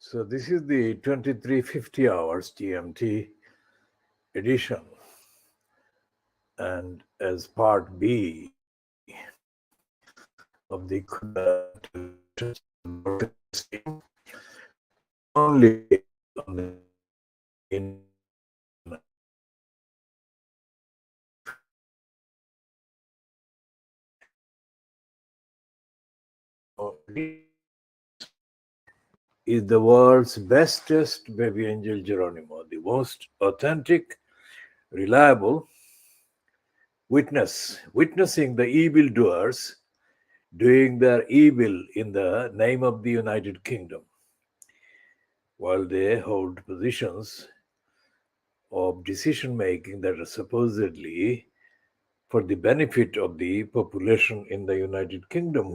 So this is the 2350 hours GMT edition. And as part B of the only on the is the world's bestest baby angel Geronimo, the most authentic, reliable witnessing the evildoers doing their evil in the name of the United Kingdom, while they hold positions of decision making that are supposedly for the benefit of the population in the United Kingdom,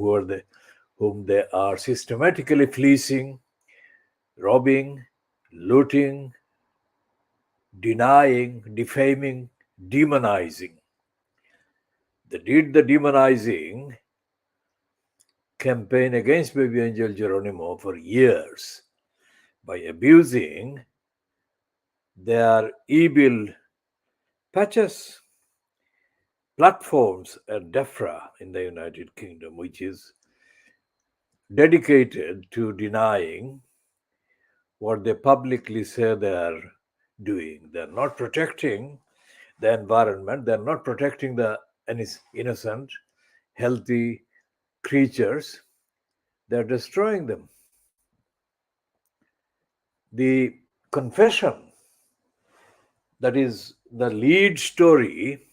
whom they are systematically fleecing, robbing, looting, denying, defaming, demonizing. They did the demonizing campaign against baby angel Geronimo for years by abusing their evil patches, platforms at DEFRA in the United Kingdom, which is dedicated to denying what they publicly say they are doing. They're not protecting the environment, they're not protecting the innocent, healthy creatures, they're destroying them. The confession, that is the lead story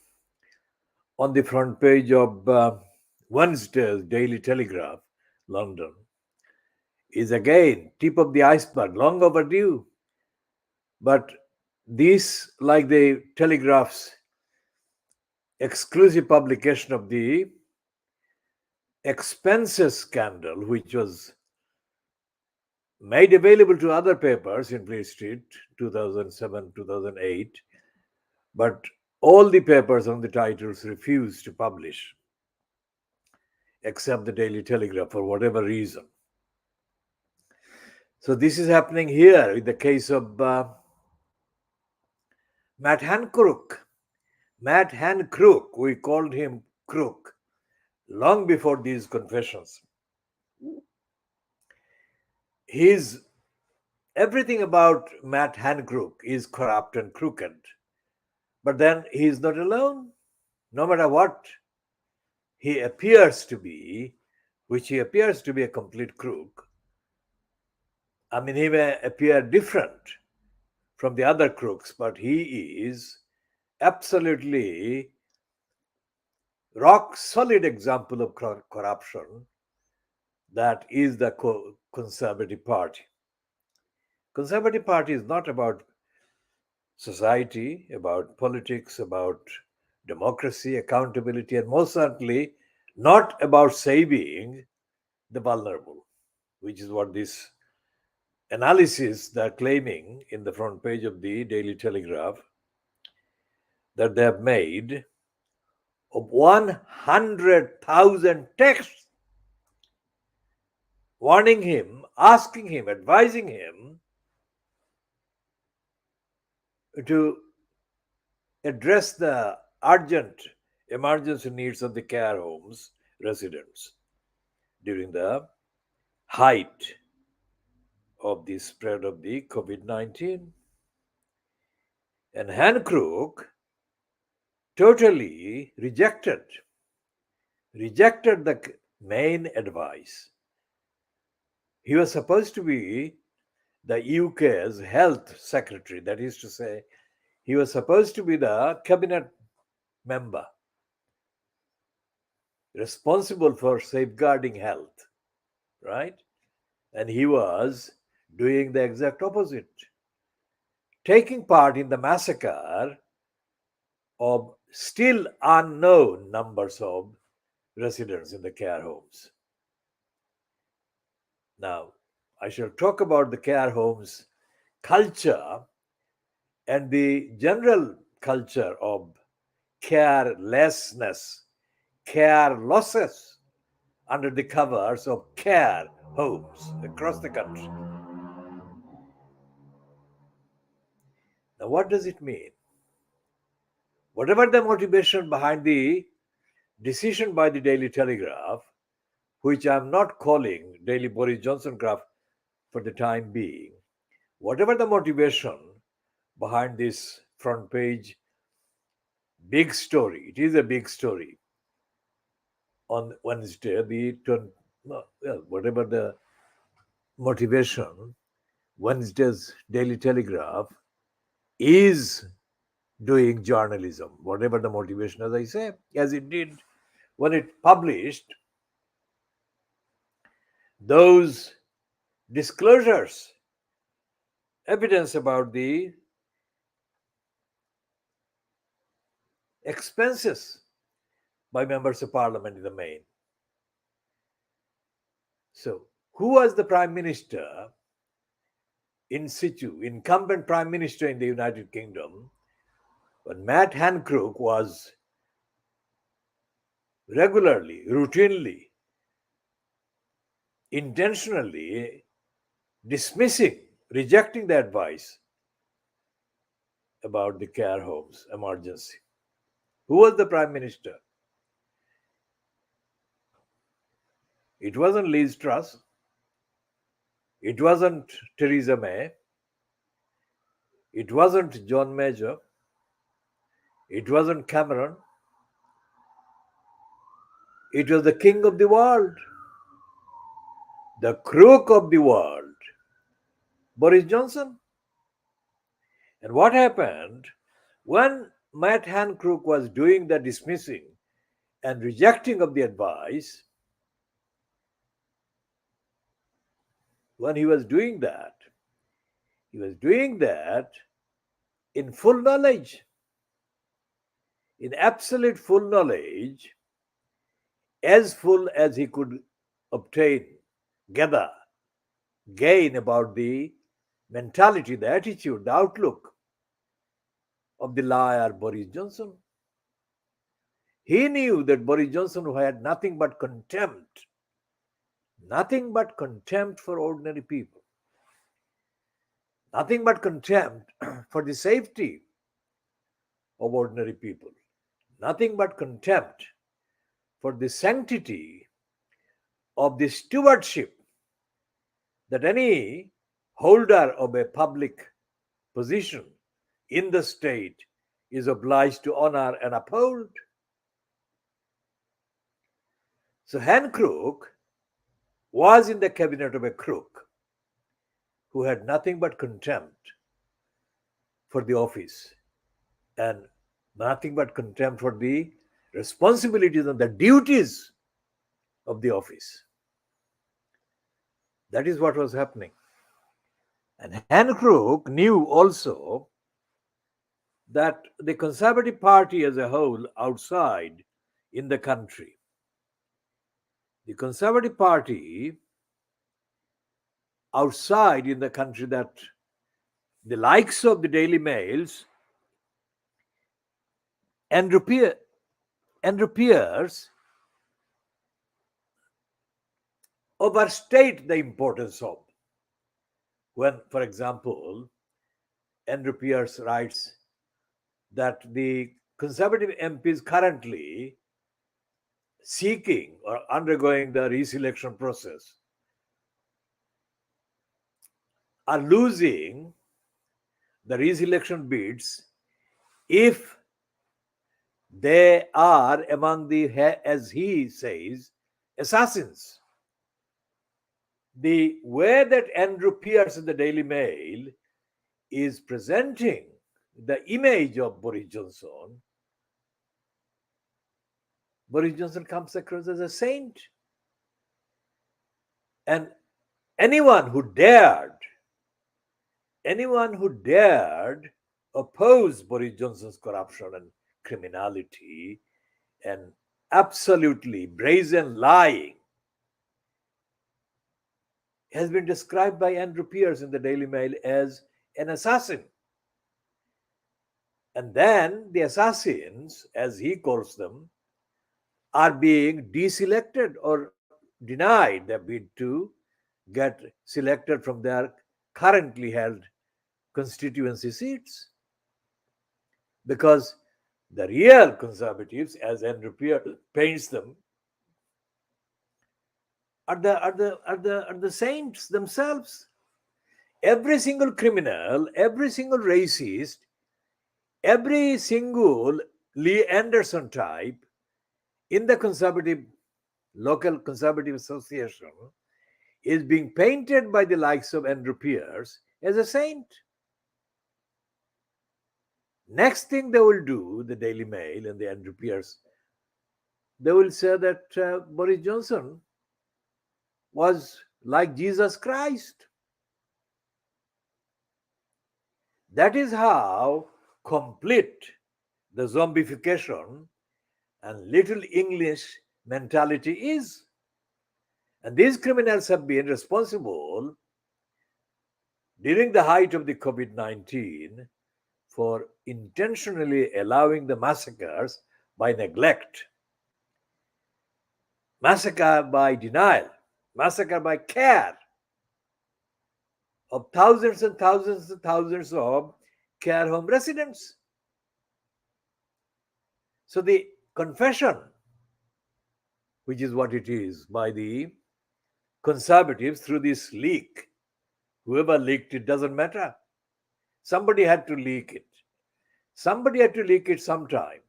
on the front page of Wednesday's Daily Telegraph, London, is again tip of the iceberg, long overdue. But this, like the Telegraph's exclusive publication of the expenses scandal, which was made available to other papers in Fleet Street 2007, 2008, but all the papers on the titles refused to publish, except the Daily Telegraph for whatever reason. So this is happening here in the case of Matt Hancock. Matt Hancock, we called him Crook long before these confessions. Everything about Matt Hancock is corrupt and crooked. But then he is not alone. No matter what he appears to be, which he appears to be a complete crook, I mean, he may appear different from the other crooks, but he is absolutely rock solid example of corruption that is the Conservative Party. Conservative Party is not about society, about politics, about democracy, accountability, and most certainly not about saving the vulnerable, which is what this analysis they're claiming in the front page of the Daily Telegraph that they have made of 100,000 texts warning him, asking him, advising him to address the urgent emergency needs of the care homes residents during the height of the spread of the COVID-19. And Hancock totally rejected the main advice. He was supposed to be the UK's health secretary, that is to say, he was supposed to be the cabinet member responsible for safeguarding health, right? And he was doing the exact opposite, taking part in the massacre of still unknown numbers of residents in the care homes. Now, I shall talk about the care homes culture and the general culture of carelessness, care losses under the covers of care homes across the country. Now, what does it mean? Whatever the motivation behind the decision by the Daily Telegraph, which I am not calling Daily Boris Johnson graph for the time being, whatever the motivation behind this front page big story, it is a big story. On Wednesday, whatever the motivation, Wednesday's Daily Telegraph is doing journalism, whatever the motivation, as I say, as it did when it published those disclosures, evidence about the expenses by members of parliament in the main. So, who was the prime minister in situ, incumbent prime minister in the United Kingdom, when Matt Hancock was regularly, routinely, intentionally dismissing, rejecting the advice about the care homes emergency? Who was the prime minister? It wasn't Liz Truss. It wasn't Theresa May. It wasn't John Major. It wasn't Cameron. It was the king of the world, the crook of the world, Boris Johnson. And what happened when Matt Hancock was doing the dismissing and rejecting of the advice? When he was doing that in full knowledge, in absolute full knowledge, as full as he could obtain, gather, gain about the mentality, the attitude, the outlook of the liar Boris Johnson. He knew that Boris Johnson, who had nothing but contempt for ordinary people, nothing but contempt for the safety of ordinary people, nothing but contempt for the sanctity of the stewardship that any holder of a public position in the state is obliged to honor and uphold. So Hancock was in the cabinet of a crook who had nothing but contempt for the office and nothing but contempt for the responsibilities and the duties of the office. That is what was happening. And Hancock knew also that the Conservative Party as a whole outside in the country, the Conservative Party outside in the country, that the likes of the Daily Mails and Pierce overstate the importance of. When, for example, Andrew Pierce writes that the Conservative MPs currently seeking or undergoing the re-selection process are losing the re-selection bids if they are among the, as he says, assassins. The way that Andrew Pierce in the Daily Mail is presenting the image of Boris Johnson comes across as a saint. And anyone who dared oppose Boris Johnson's corruption and criminality and absolutely brazen lying has been described by Andrew Pierce in the Daily Mail as an assassin. And then the assassins, as he calls them, are being deselected or denied their bid to get selected from their currently held constituency seats. because the real conservatives, as Andrew Pierre paints them, are the saints themselves. Every single criminal, every single racist, every single Lee Anderson type in the conservative local conservative association is being painted by the likes of Andrew Pierce as a saint. Next thing they will do, the Daily Mail and the Andrew Pierce, they will say that Boris Johnson was like Jesus Christ. That is how complete the zombification and little English mentality is. And these criminals have been responsible during the height of the COVID 19 for intentionally allowing the massacres by neglect, massacre by denial, massacre by care of thousands and thousands and thousands of care home residents. So the confession, which is what it is, by the conservatives through this leak, whoever leaked it doesn't matter. Somebody had to leak it. Somebody had to leak it sometime.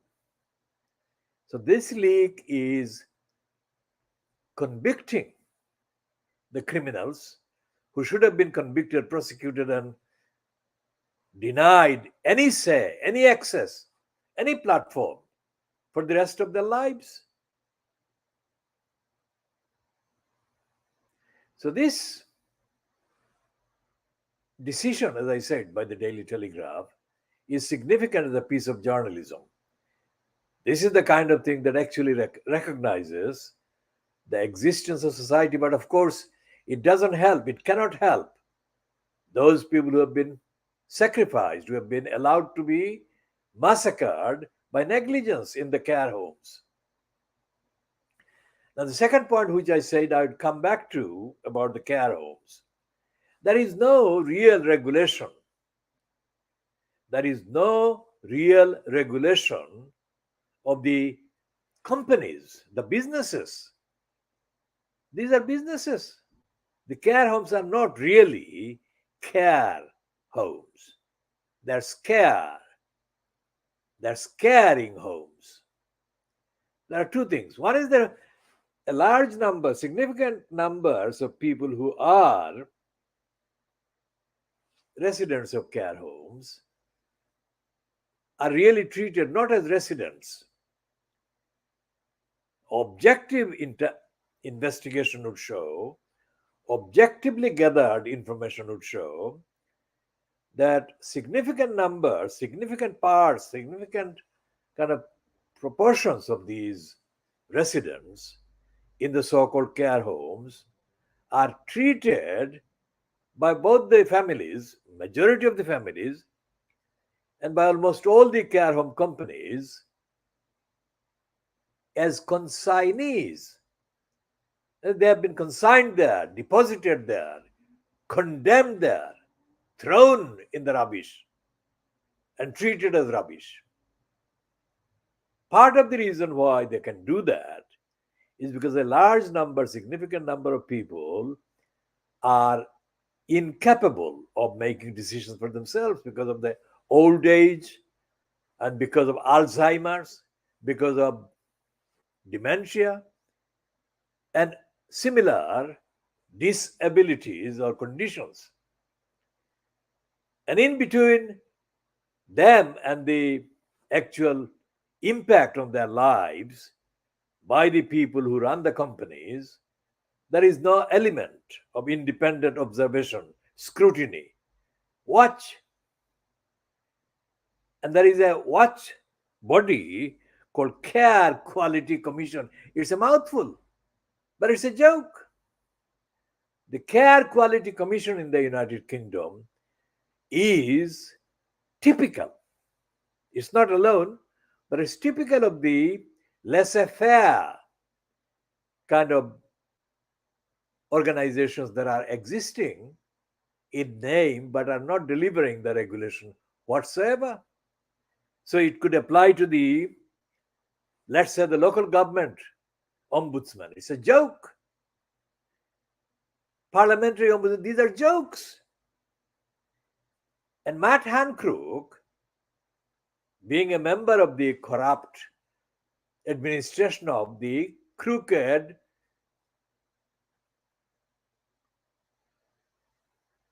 So this leak is convicting the criminals who should have been convicted, prosecuted, and denied any say, any access, any platform for the rest of their lives. So this decision, as I said, by the Daily Telegraph is significant as a piece of journalism. This is the kind of thing that actually recognizes the existence of society, but of course, it doesn't help, it cannot help those people who have been sacrificed, who have been allowed to be massacred by negligence in the care homes. Now, the second point, which I said I would come back to about the care homes, there is no real regulation. There is no real regulation of the companies, the businesses. These are businesses. The care homes are not really care homes. They're scare. They're scaring homes. There are two things. One is there a large number, significant numbers of people who are residents of care homes are really treated not as residents. Objective investigation would show, objectively gathered information would show that significant numbers, significant parts, significant kind of proportions of these residents in the so-called care homes are treated by both the families, majority of the families, and by almost all the care home companies as consignees. They have been consigned there, deposited there, condemned there, thrown in the rubbish, and treated as rubbish. Part of the reason why they can do that is because a large number, significant number of people are incapable of making decisions for themselves because of the old age and because of Alzheimer's, because of dementia, and similar disabilities or conditions. And in between them and the actual impact on their lives by the people who run the companies, there is no element of independent observation, scrutiny, watch. And there is a watch body called Care Quality Commission. It's a mouthful, but it's a joke. The Care Quality Commission in the United Kingdom is typical. It's not alone, but it's typical of the laissez-faire kind of organizations that are existing in name but are not delivering the regulation whatsoever. So it could apply to the, let's say, the local government ombudsman. It's a joke. Parliamentary ombudsman, these are jokes. And Matt Hancock, being a member of the corrupt administration of the crooked,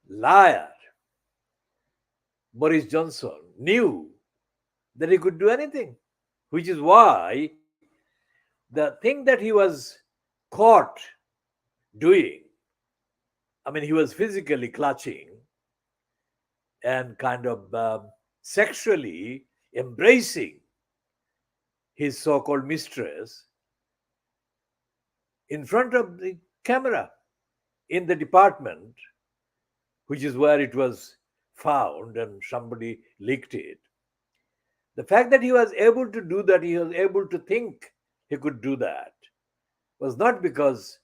liar Boris Johnson, knew that he could do anything, which is why the thing that he was caught doing, I mean, he was physically clutching and kind of sexually embracing his so called mistress in front of the camera in the department, which is where it was found and somebody leaked it. The fact that he was able to do that, he was able to think he could do that, was not because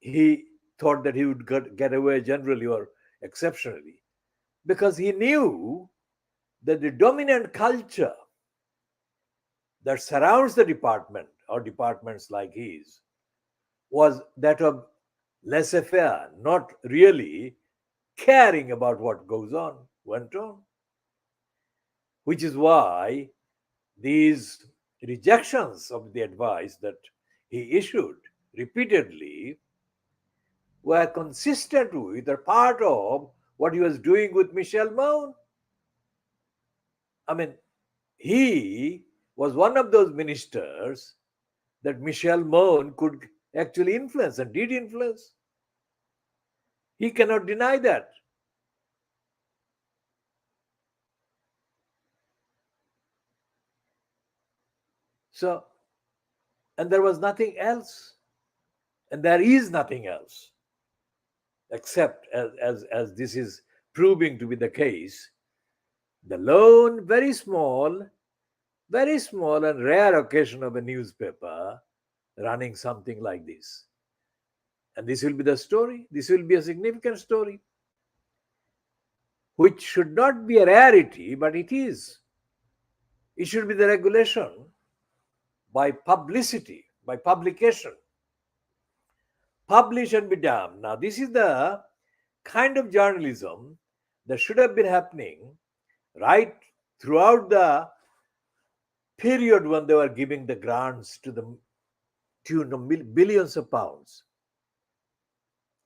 he thought that he would get away generally or exceptionally, because he knew that the dominant culture that surrounds the department or departments like his was that of laissez faire, not really caring about what went on. Which is why these rejections of the advice that he issued repeatedly were consistent with or part of what he was doing with Michelle Mone. I mean, he was one of those ministers that Michelle Mone could actually influence and did influence. He cannot deny that. So, and there was nothing else, and there is nothing else, except as this is proving to be the case, the lone, very small and rare occasion of a newspaper running something like this. And this will be the story. This will be a significant story, which should not be a rarity, but it is. It should be the regulation by publicity, by publication. Publish and be damned. Now, this is the kind of journalism that should have been happening right throughout the period when they were giving the grants to the tune of billions of pounds.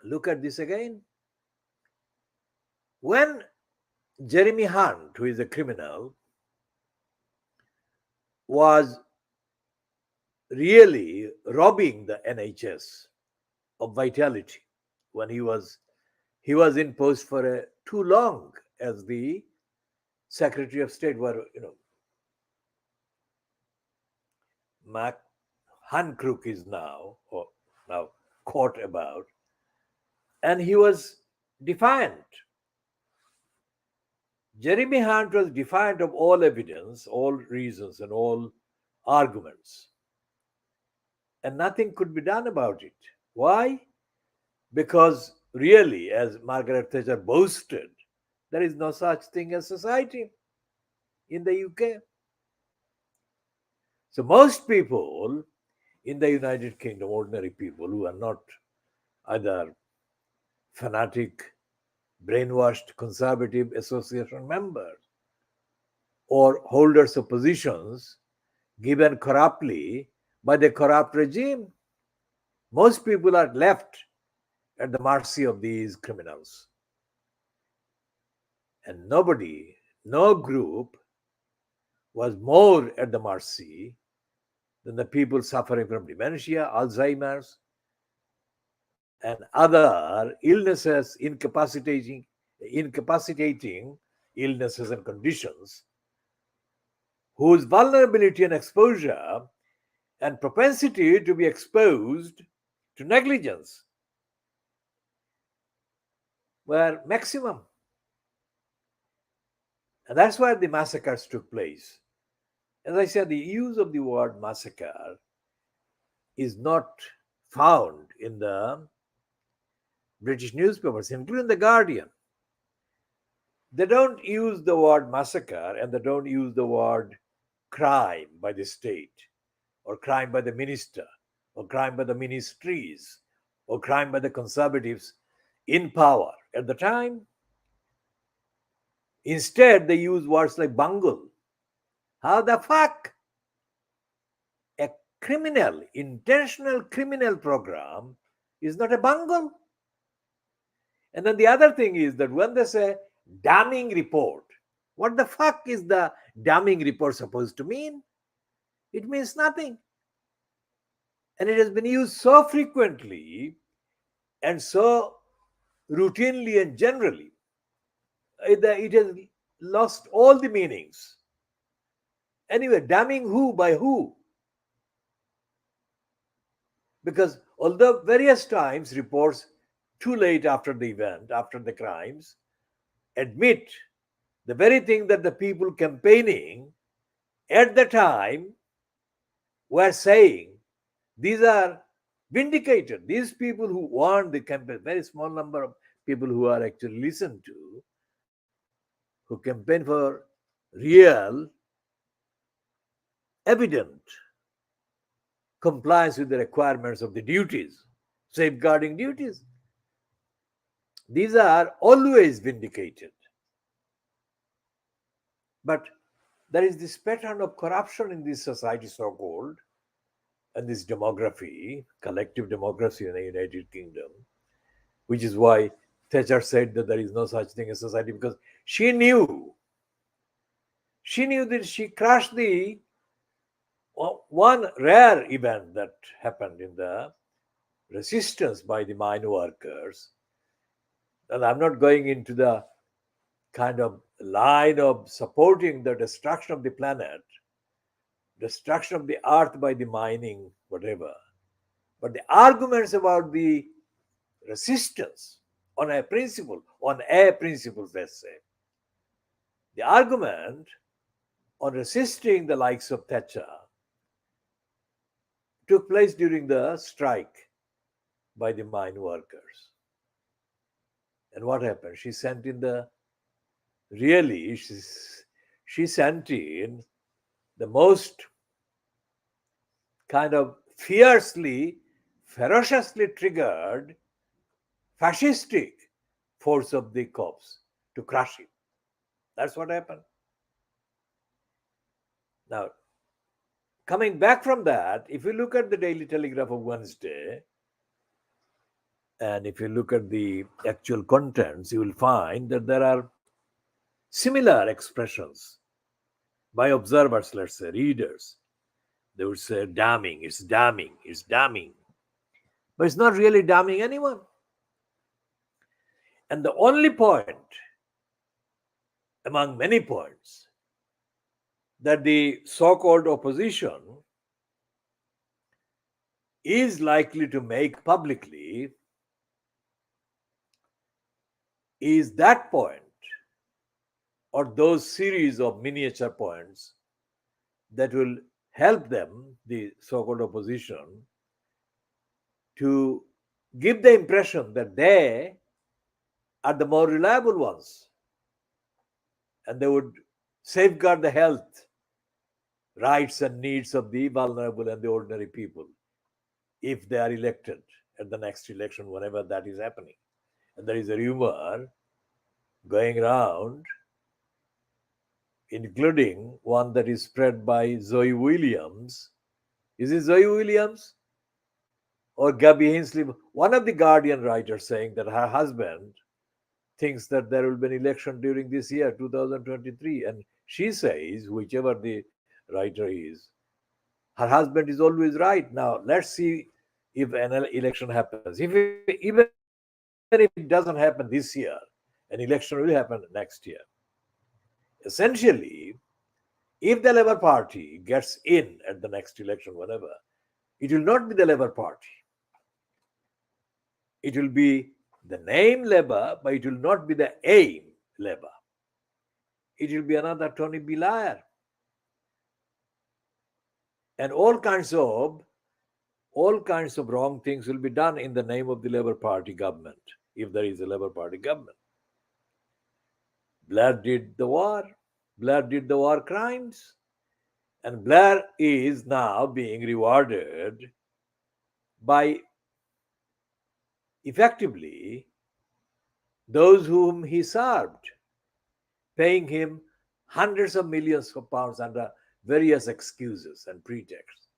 Look at this again. When Jeremy Hunt, who is a criminal, was really robbing the NHS of vitality, when he was in post for too long as the Secretary of State, where Mac Hancock is now caught about, and he was defiant. Jeremy Hunt was defiant of all evidence, all reasons, and all arguments. And nothing could be done about it. Why? Because really, as Margaret Thatcher boasted, there is no such thing as society in the UK. So most people in the United Kingdom, ordinary people who are not either fanatic, brainwashed conservative association members or holders of positions given corruptly by the corrupt regime, most people are left at the mercy of these criminals. And nobody, no group was more at the mercy than the people suffering from dementia, Alzheimer's, and other illnesses, incapacitating illnesses and conditions, whose vulnerability and exposure and propensity to be exposed to negligence were maximum. And that's why the massacres took place. As I said, the use of the word massacre is not found in the British newspapers, including The Guardian. They don't use the word massacre and they don't use the word crime by the state, or crime by the minister, or crime by the ministries, or crime by the conservatives in power at the time. Instead, they use words like bungle. How the fuck? A criminal, intentional criminal program is not a bungle. And then the other thing is that when they say damning report, what the fuck is the damning report supposed to mean? It means nothing. And it has been used so frequently and so routinely and generally, it has lost all the meanings. Anyway, damning who by who? Because although various times reports too late after the event, after the crimes, admit the very thing that the people campaigning at the time were saying, these are vindicated. These people who won the campaign, very small number of people who are actually listened to, who campaign for real, evident compliance with the requirements of the duties, safeguarding duties. These are always vindicated. But there is this pattern of corruption in this society, so called, and this demography, collective democracy in the United Kingdom, which is why Thatcher said that there is no such thing as society, because she knew that she crushed the one rare event that happened in the resistance by the mine workers. And I'm not going into the kind of line of supporting the destruction of the planet, destruction of the earth by the mining, whatever. But the arguments about the resistance on a principle, let's say, the argument on resisting the likes of Thatcher took place during the strike by the mine workers. And what happened? She sent in the really, she sent in the most kind of fiercely, ferociously triggered fascistic force of the cops to crush him. That's what happened. Now, coming back from that, if you look at the Daily Telegraph of Wednesday, and if you look at the actual contents, you will find that there are similar expressions by observers, let's say, readers. They would say, damning, it's damning, it's damning. But it's not really damning anyone. And the only point, among many points, that the so-called opposition is likely to make publicly is that point, or those series of miniature points that will help them, the so-called opposition, to give the impression that they are the more reliable ones, and they would safeguard the health, rights and needs of the vulnerable and the ordinary people if they are elected at the next election, whenever that is happening. And there is a rumor going around, including one that is spread by Zoe Williams. Is it Zoe Williams or Gabby Hinsley? One of the Guardian writers saying that her husband thinks that there will be an election during this year, 2023. And she says, whichever the writer is, her husband is always right. Now, let's see if an election happens. Even if it doesn't happen this year, an election will happen next year. Essentially, if the Labour Party gets in at the next election, whenever, it will not be the Labour Party. It will be the name Labour, but it will not be the aim Labour. It will be another Tony Blair. And all kinds of wrong things will be done in the name of the Labour Party government, if there is a Labour Party government. Blair did the war. Blair did the war crimes. And Blair is now being rewarded by effectively those whom he served, paying him hundreds of millions of pounds under various excuses and pretexts.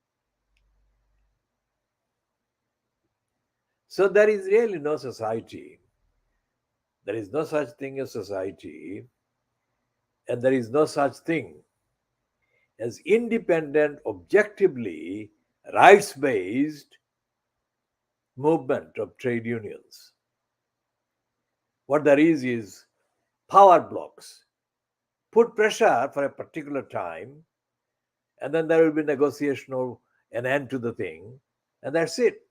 So there is really no society. There is no such thing as society, and there is no such thing as independent, objectively rights based movement of trade unions. What there is power blocks. Put pressure for a particular time, and then there will be negotiation or an end to the thing, and that's it.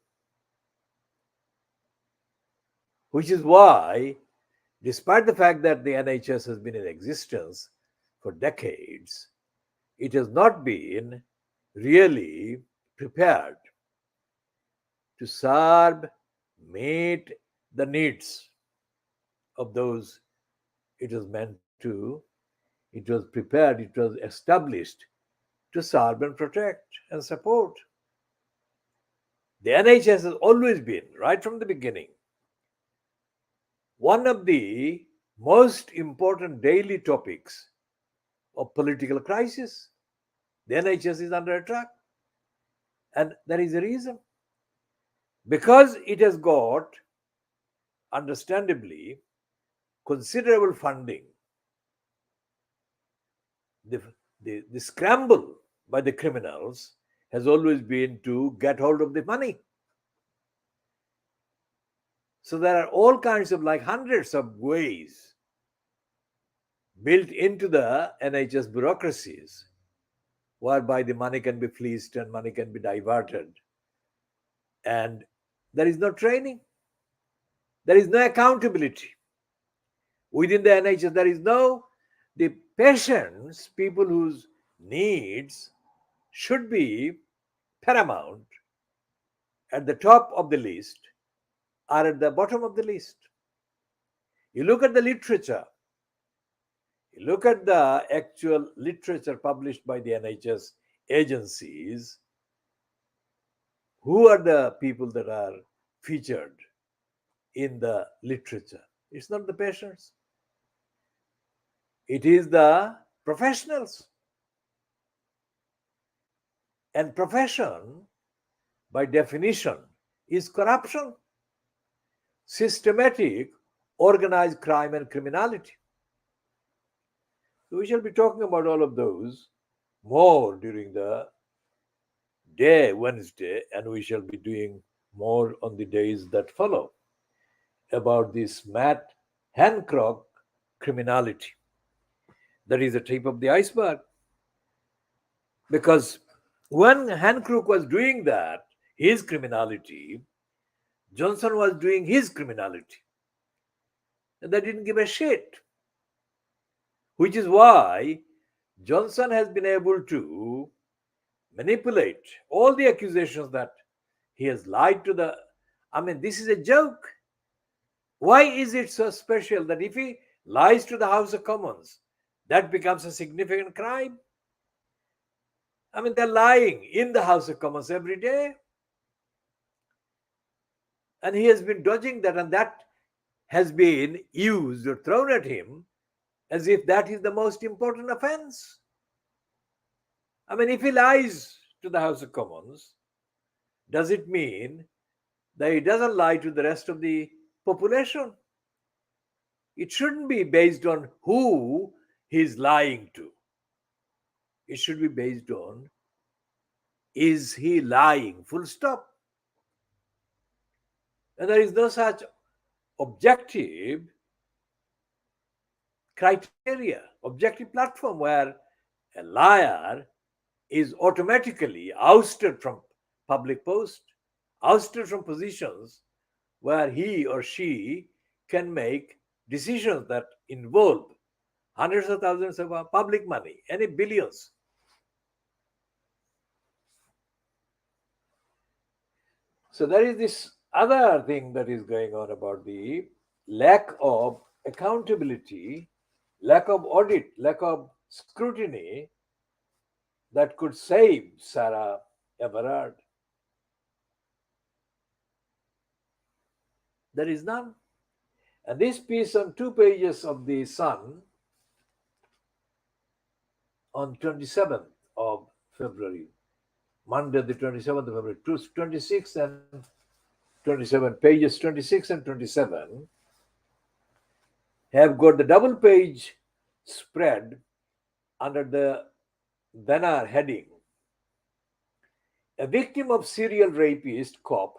Which is why, despite the fact that the NHS has been in existence for decades, it has not been really prepared to serve, meet the needs of those it was meant to. It was prepared, it was established to serve and protect and support. The NHS has always been, right from the beginning, one of the most important daily topics of political crisis. The NHS is under attack, and there is a reason. Because it has got, understandably, considerable funding. The, the scramble by the criminals has always been to get hold of the money. So there are all kinds of, like hundreds of ways built into the NHS bureaucracies whereby the money can be fleeced and money can be diverted. And there is no training, there is no accountability. Within the NHS, there is no, the patients, people whose needs should be paramount at the top of the list, are at the bottom of the list. You look at the literature, you look at the actual literature published by the NHS agencies, who are the people that are featured in the literature? It's not the patients, it is the professionals. And profession, by definition, is corruption, systematic, organized crime and criminality. So we shall be talking about all of those more during the day, Wednesday, and we shall be doing more on the days that follow about this Matt Hancock criminality. That is the tip of the iceberg. Because when Hancock was doing that, his criminality, Johnson was doing his criminality. And they didn't give a shit. Which is why Johnson has been able to manipulate all the accusations that he has lied to the. I mean, this is a joke. Why is it so special that if he lies to the House of Commons, that becomes a significant crime? I mean, they're lying in the House of Commons every day. And he has been dodging that, and that has been used or thrown at him as if that is the most important offense. I mean, if he lies to the House of Commons, does it mean that he doesn't lie to the rest of the population? It shouldn't be based on who he's lying to. It should be based on, is he lying? Full stop. And there is no such objective criteria, objective platform where a liar is automatically ousted from public post, ousted from positions where he or she can make decisions that involve hundreds of thousands of public money, any billions. So there is this other thing that is going on about the lack of accountability, lack of audit, lack of scrutiny that could save Sarah Everard. There is none. And this piece on 2 pages of the Sun on 27th of February, Monday the 27th of February, 26 and 27, pages 26 and 27 have got the double page spread under the banner heading, "A victim of serial rapist cop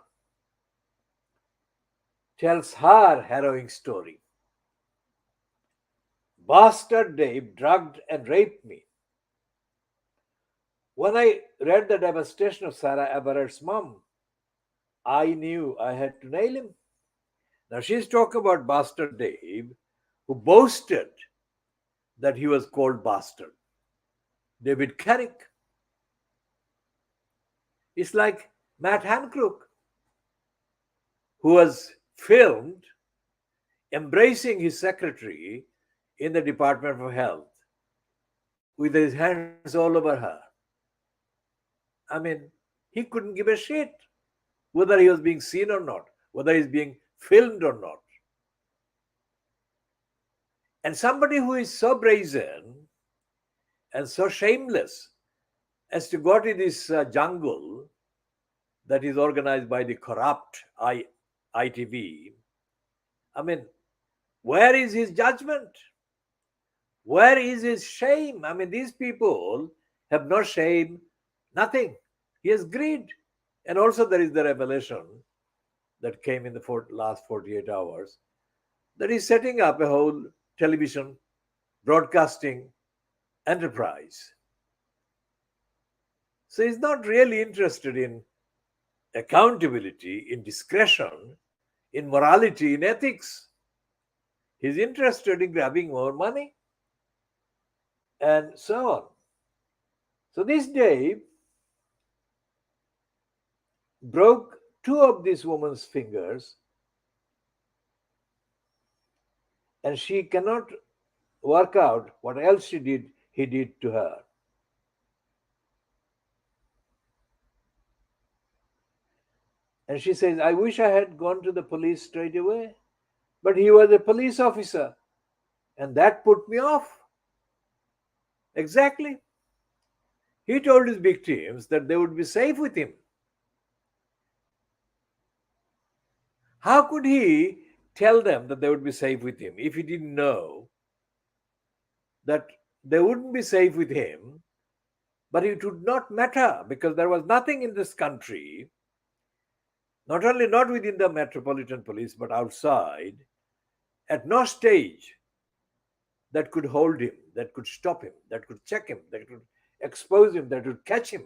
tells her harrowing story. Bastard Dave drugged and raped me." When I read the devastation of Sarah Everard's mom, I knew I had to nail him. Now she's talking about Bastard Dave, who boasted that he was called Bastard. David Carrick. It's like Matt Hancock, who was filmed embracing his secretary in the Department of Health with his hands all over her. I mean, he couldn't give a shit whether he was being seen or not, whether he's being filmed or not. And somebody who is so brazen and so shameless as to go to this jungle that is organized by the corrupt ITV, I mean, where is his judgment? Where is his shame? I mean, these people have no shame, nothing. He has greed. And also, there is the revelation that came in the last 48 hours that he's setting up a whole television broadcasting enterprise. So he's not really interested in accountability, in discretion, in morality, in ethics. He's interested in grabbing more money and so on. So this Dave broke two of this woman's fingers, and she cannot work out what else he did to her. And she says, I wish I had gone to the police straight away, but he was a police officer, and that put me off. Exactly. He told his victims that they would be safe with him. How could he tell them that they would be safe with him if he didn't know that they wouldn't be safe with him? But it would not matter, because there was nothing in this country, not only not within the Metropolitan Police, but outside, at no stage, that could hold him, that could stop him, that could check him, that could expose him, that would catch him.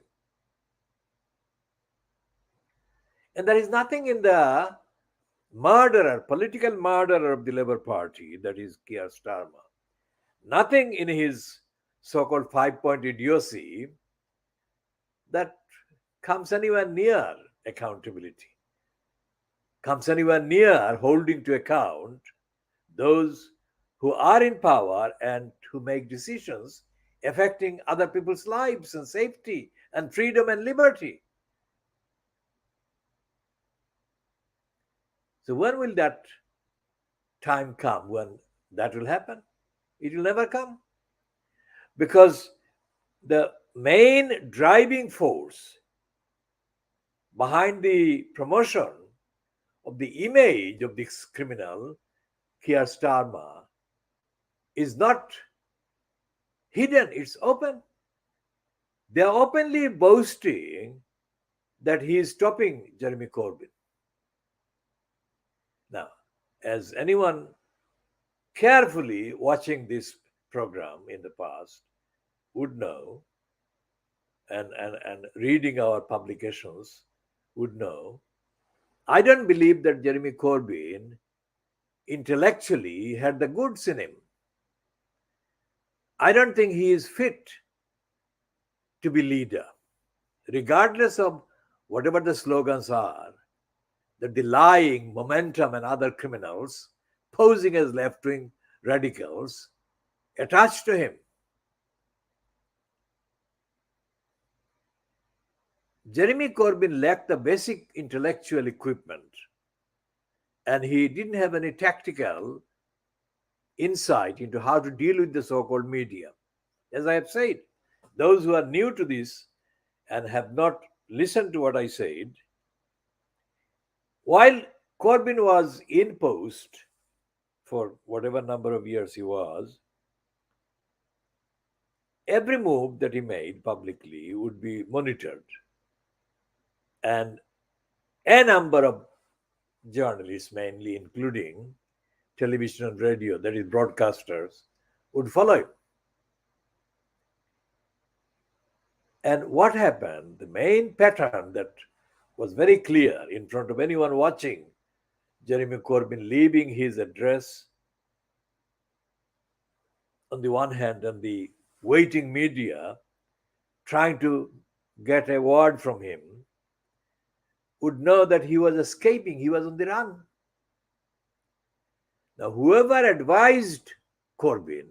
And there is nothing in the political murderer of the Labour Party, that is Keir Starmer, nothing in his so-called 5-point idiocy that comes anywhere near accountability, comes anywhere near holding to account those who are in power and who make decisions affecting other people's lives and safety and freedom and liberty. So when will that time come when that will happen? It will never come, because the main driving force behind the promotion of the image of this criminal, Keir Starmer, is not hidden, it's open. They are openly boasting that he is stopping Jeremy Corbyn. Now, as anyone carefully watching this program in the past would know, and reading our publications would know, I don't believe that Jeremy Corbyn intellectually had the goods in him. I don't think he is fit to be leader, regardless of whatever the slogans are, that the lying Momentum and other criminals posing as left-wing radicals attached to him. Jeremy Corbyn lacked the basic intellectual equipment, and he didn't have any tactical insight into how to deal with the so called media. As I have said, those who are new to this and have not listened to what I said, while Corbyn was in post for whatever number of years he was, every move that he made publicly would be monitored. And a number of journalists, mainly including television and radio, that is, broadcasters, would follow him. And what happened? The main pattern that was very clear in front of anyone watching Jeremy Corbyn leaving his address on the one hand and the waiting media trying to get a word from him would know that he was escaping, he was on the run. Now, whoever advised Corbyn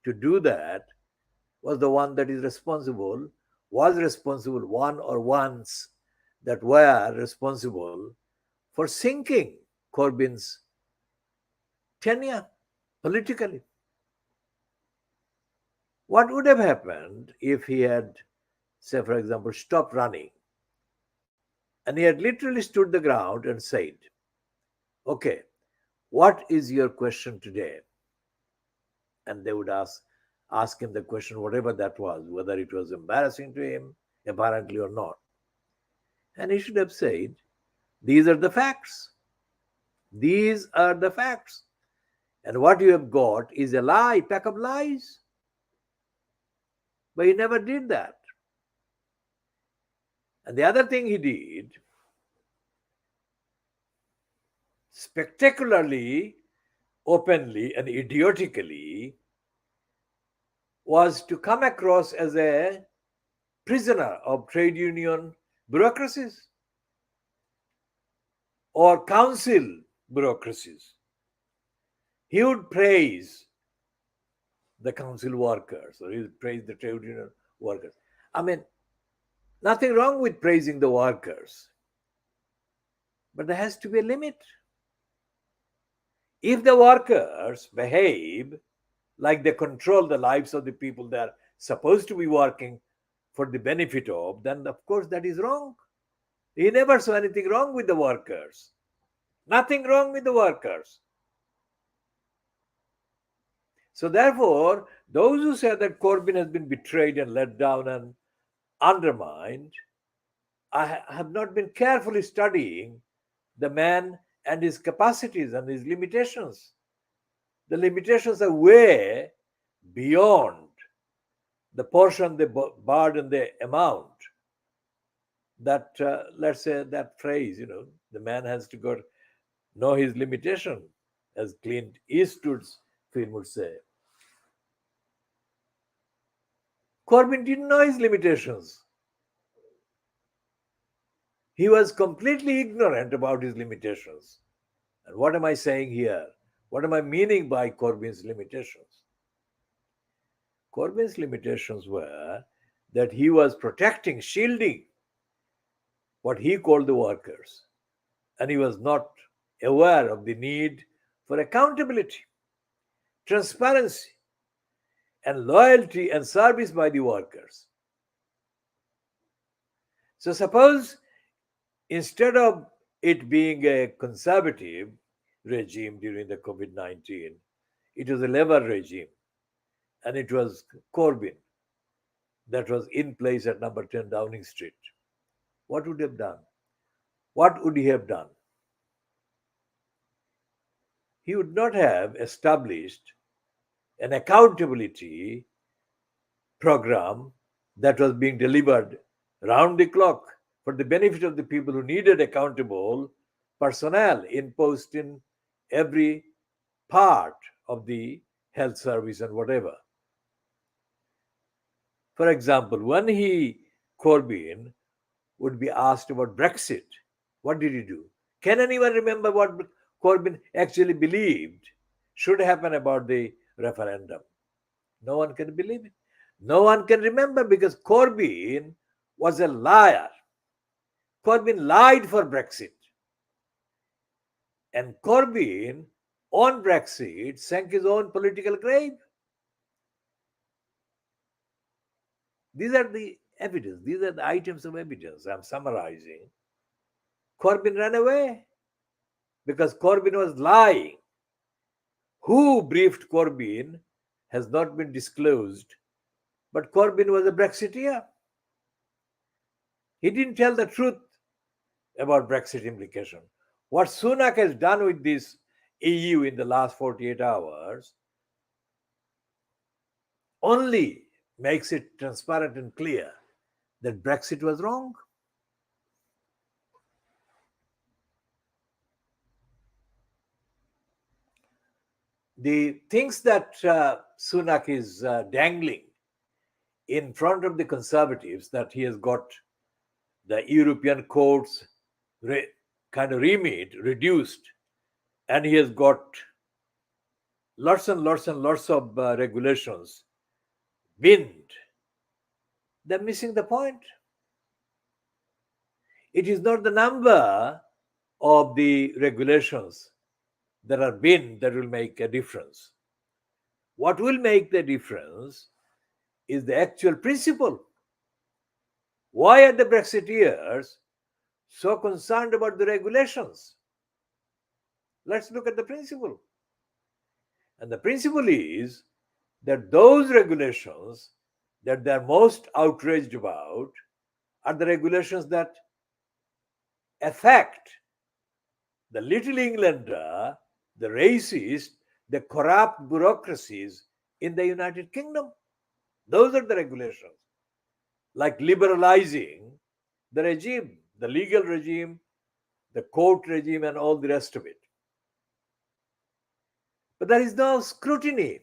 to do that was the one that is responsible, was responsible, one or ones that were responsible for sinking Corbyn's tenure politically. What would have happened if he had, say, for example, stopped running and he had literally stood the ground and said, okay, what is your question today? And they would ask him the question, whatever that was, whether it was embarrassing to him, apparently or not. And he should have said, these are the facts. These are the facts. And what you have got is a lie, pack of lies. But he never did that. And the other thing he did, spectacularly, openly, and idiotically, was to come across as a prisoner of trade union bureaucracies or council bureaucracies. He would praise the council workers or he would praise the trade union workers. I mean, nothing wrong with praising the workers, but there has to be a limit. If the workers behave like they control the lives of the people they are supposed to be working for the benefit of, then of course that is wrong. He never saw anything wrong with the workers. Nothing wrong with the workers. So therefore, those who say that Corbyn has been betrayed and let down and undermined, I have not been carefully studying the man and his capacities and his limitations. The limitations are way beyond the portion, the burden, the amount that, let's say, that phrase, the man has to go know his limitation, as Clint Eastwood's film would say. Corbyn didn't know his limitations. He was completely ignorant about his limitations. And what am I saying here? What am I meaning by Corbyn's limitations? Corbyn's limitations were that he was protecting, shielding what he called the workers. And he was not aware of the need for accountability, transparency, and loyalty and service by the workers. So suppose instead of it being a conservative regime during the COVID-19, it was a Labour regime, and it was Corbyn that was in place at number 10 Downing Street. What would he have done? What would he have done? He would not have established an accountability program that was being delivered round the clock for the benefit of the people who needed accountable personnel in post in every part of the health service and whatever. For example, when Corbyn, would be asked about Brexit, what did he do? Can anyone remember what Corbyn actually believed should happen about the referendum? No one can believe it. No one can remember because Corbyn was a liar. Corbyn lied for Brexit. And Corbyn, on Brexit, sank his own political grave. These are the evidence. These are the items of evidence I'm summarizing. Corbyn ran away because Corbyn was lying. Who briefed Corbyn has not been disclosed, but Corbyn was a Brexiteer. He didn't tell the truth about Brexit implication. What Sunak has done with this EU in the last 48 hours only makes it transparent and clear that Brexit was wrong. The things that Sunak is dangling in front of the Conservatives, that he has got the European courts kind of remit reduced, and he has got lots and lots and lots of regulations binned, they're missing the point. It is not the number of the regulations that are binned that will make a difference. What will make the difference is the actual principle. Why are the Brexiteers so concerned about the regulations? Let's look at the principle. And the principle is that those regulations that they're most outraged about are the regulations that affect the little Englander, the racist, the corrupt bureaucracies in the United Kingdom. Those are the regulations, like liberalizing the regime, the legal regime, the court regime, and all the rest of it. But there is no scrutiny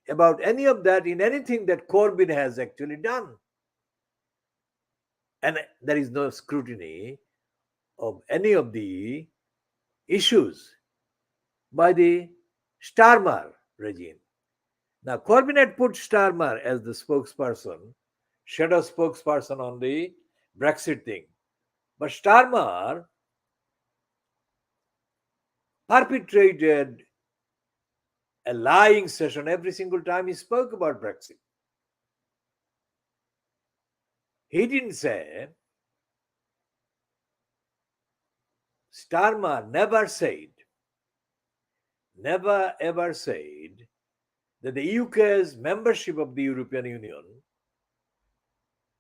about any of that in anything that Corbyn has actually done. And there is no scrutiny of any of the issues by the Starmer regime. Now, Corbyn had put Starmer as the spokesperson, shadow spokesperson on the Brexit thing. But Starmer perpetrated a lying session every single time he spoke about Brexit. He didn't say, Starmer never ever said that the UK's membership of the European Union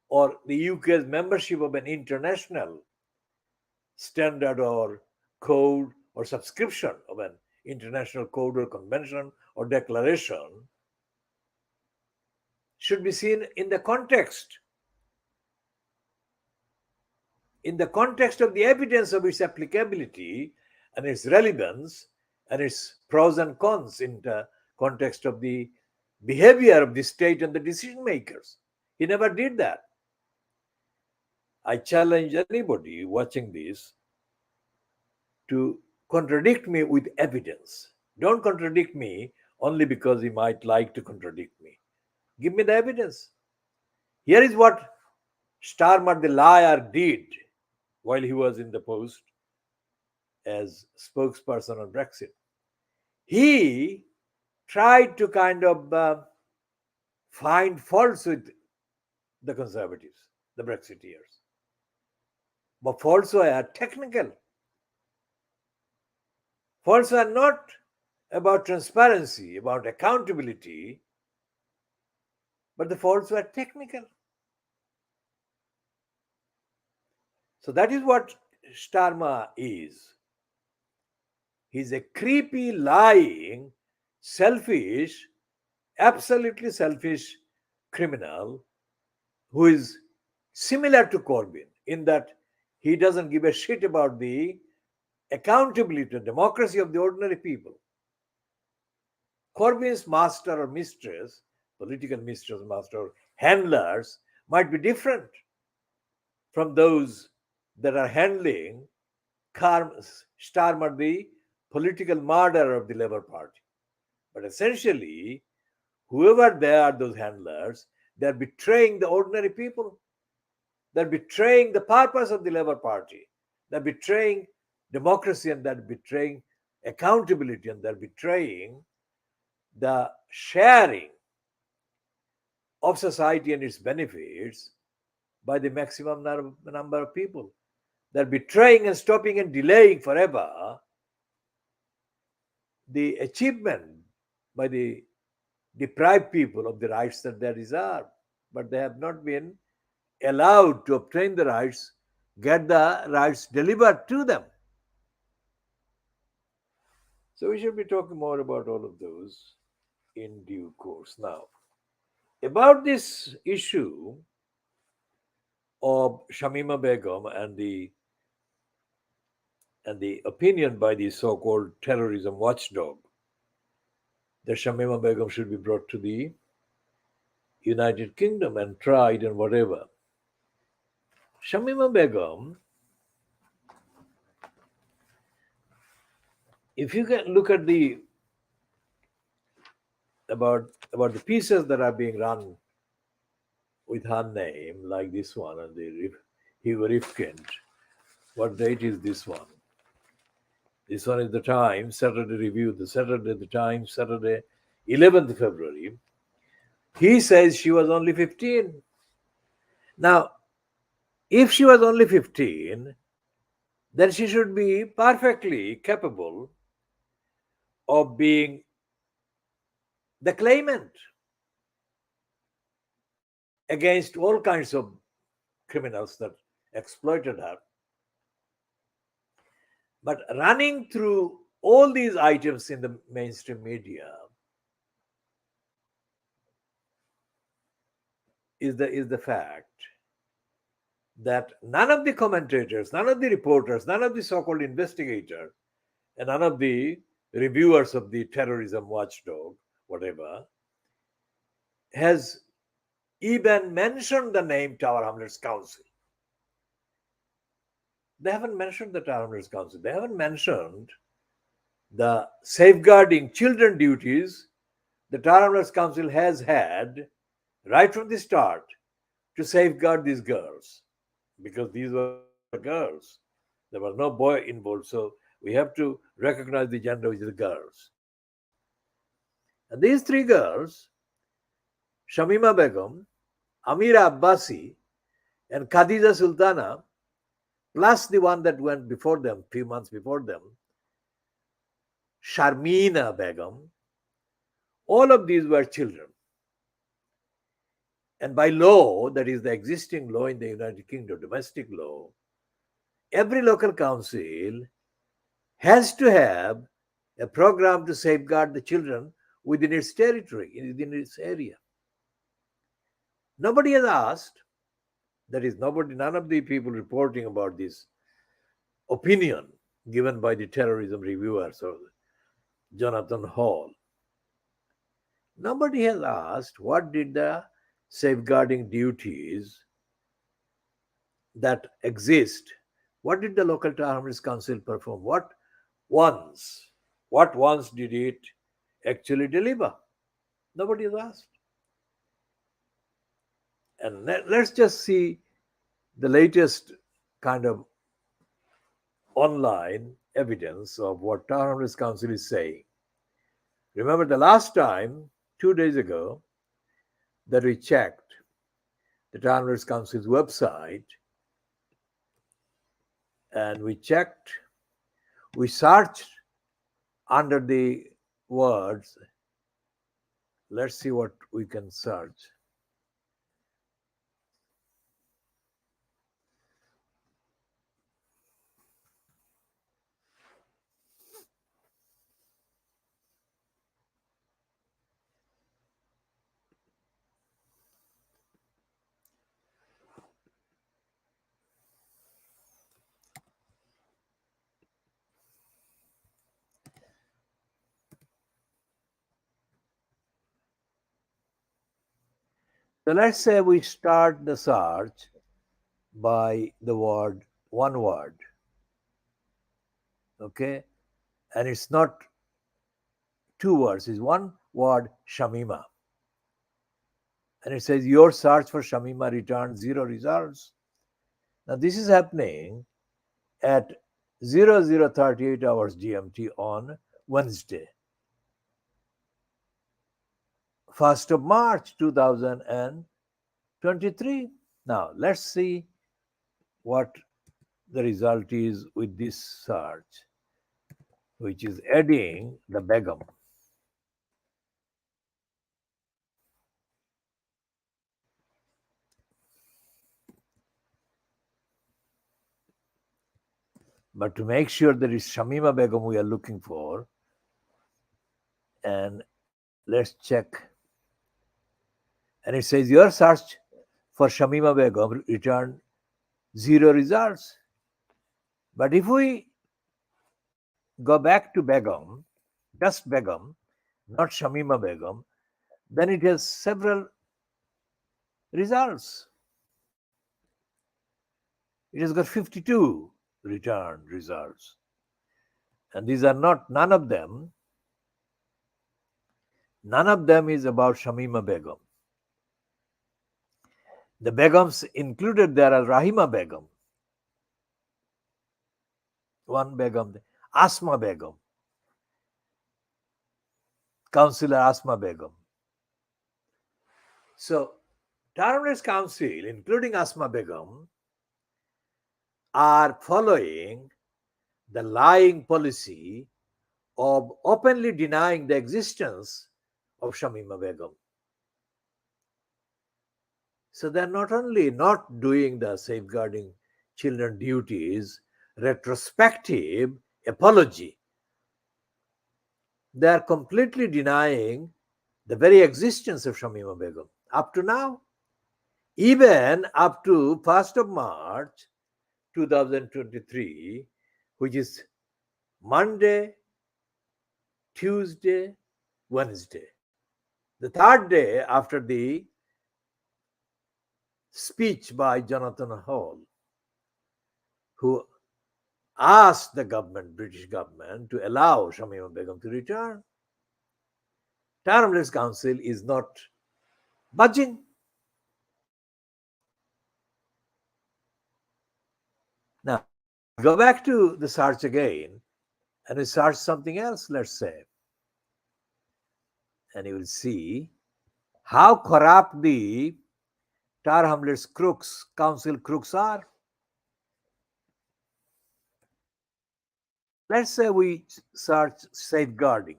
or the UK's membership of an international standard or code or subscription of an international code or convention or declaration should be seen in the context of the evidence of its applicability and its relevance and its pros and cons in the context of the behavior of the state and the decision makers. He never did that. I challenge anybody watching this to contradict me with evidence. Don't contradict me only because he might like to contradict me. Give me the evidence. Here is what Starmer the liar did while he was in the post as spokesperson on Brexit. He tried to kind of find faults with the Conservatives, the Brexiteers. But faults are technical. Faults are not about transparency, about accountability, but the faults were technical. So that is what Starmer is. He's a creepy, lying, selfish, absolutely selfish criminal who is similar to Corbyn in that he doesn't give a shit about the accountability, democracy of the ordinary people. Corbyn's master or mistress, political mistress, master, or handlers might be different from those that are handling Starmer, the political murderer of the Labour Party. But essentially, whoever they are, those handlers, they are betraying the ordinary people. They're betraying the purpose of the Labour Party. They're betraying democracy, and they're betraying accountability, and they're betraying the sharing of society and its benefits by the maximum number of people. They're betraying and stopping and delaying forever the achievement by the deprived people of the rights that they deserve. But they have not been allowed to obtain the rights, get the rights delivered to them. So we should be talking more about all of those in due course. Now, about this issue of Shamima Begum and the opinion by the so-called terrorism watchdog that Shamima Begum should be brought to the United Kingdom and tried and whatever. Shamima Begum, if you can look at the about the pieces that are being run with her name, like this one and the Hugo Rifkind. What date is this one? This one is the Times, Saturday Review, the Times, Saturday, 11th February. He says she was only 15. Now, if she was only 15, then she should be perfectly capable of being the claimant against all kinds of criminals that exploited her. But running through all these items in the mainstream media is the fact that none of the commentators, none of the reporters, none of the so-called investigators, and none of the reviewers of the terrorism watchdog, whatever, has even mentioned the name Tower Hamlets Council. They haven't mentioned the Tower Hamlets Council. They haven't mentioned the safeguarding children duties the Tower Hamlets Council has had right from the start to safeguard these girls, because these were girls. There was no boy involved, so we have to recognize the gender, which is the girls. And these three girls, Shamima Begum, Amira Abbasi, and Khadija Sultana, plus the one that went before them, few months before them, Sharmina Begum, all of these were children. And by law, that is the existing law in the United Kingdom, domestic law, every local council has to have a program to safeguard the children within its territory, within its area. Nobody has asked, that is, none of the people reporting about this opinion given by the terrorism reviewers or Jonathan Hall. Nobody has asked what did the safeguarding duties that exist, what did the local Tower Hamlets Council perform? What ones did it actually deliver? Nobody has asked. And let's just see the latest kind of online evidence of what Tower Hamlets Council is saying. Remember the last time, 2 days ago, that we checked the Tower Hamlets Council's website, and we searched under the words. Let's see what we can search. So let's say we start the search by the word, one word. Okay? And it's not two words, it's one word, Shamima. And it says your search for Shamima returned 0 results. Now, this is happening at 0038 hours GMT on Wednesday, 1st of March 2023. Now, let's see what the result is with this search, which is adding the Begum. But to make sure there is Shamima Begum we are looking for, and let's check. And it says your search for Shamima Begum returned 0 results. But if we go back to Begum, just Begum, not Shamima Begum, then it has several results. It has got 52 returned results. And these are not, none of them is about Shamima Begum. The Begums included there are Rahima Begum, one Begum, Asma Begum, Councillor Asma Begum. So, Townless Council, including Asma Begum, are following the lying policy of openly denying the existence of Shamima Begum. So they're not only not doing the safeguarding children duties, retrospective apology, they are completely denying the very existence of Shamima Begum up to now. Even up to 1st of March 2023, which is Monday, Tuesday, Wednesday, the third day after the speech by Jonathan Hall, who asked the government, British government, to allow Shamima Begum to return. Townless Council is not budging. Now, go back to the search again and we search something else, let's say. And you will see how corrupt the Tar Hamlets crooks, council crooks are. Let's say we search safeguarding.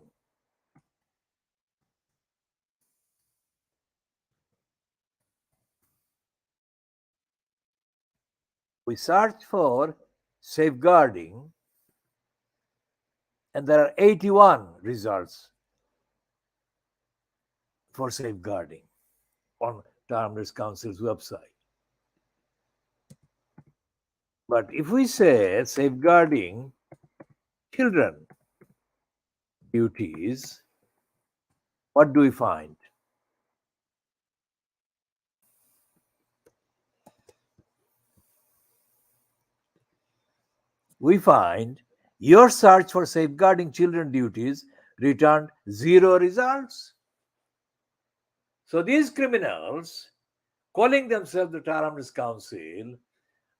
We search for safeguarding, and there are 81 results for safeguarding on Townless Council's website. But if we say safeguarding children duties, what do we find? We find your search for safeguarding children duties returned 0 results. So these criminals, calling themselves the Tar Hamlets Council,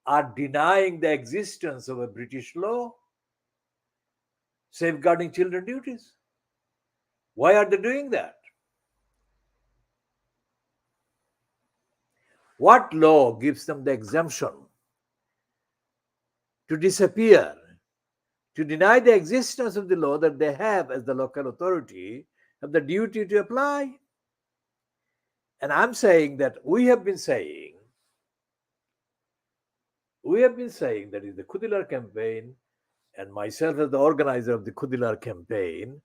are denying the existence of a British law safeguarding children duties. Why are they doing that? What law gives them the exemption to disappear, to deny the existence of the law that they have as the local authority, have the duty to apply? And I'm saying that we have been saying that is the Khoodeelaar campaign, and myself as the organizer of the Khoodeelaar campaign,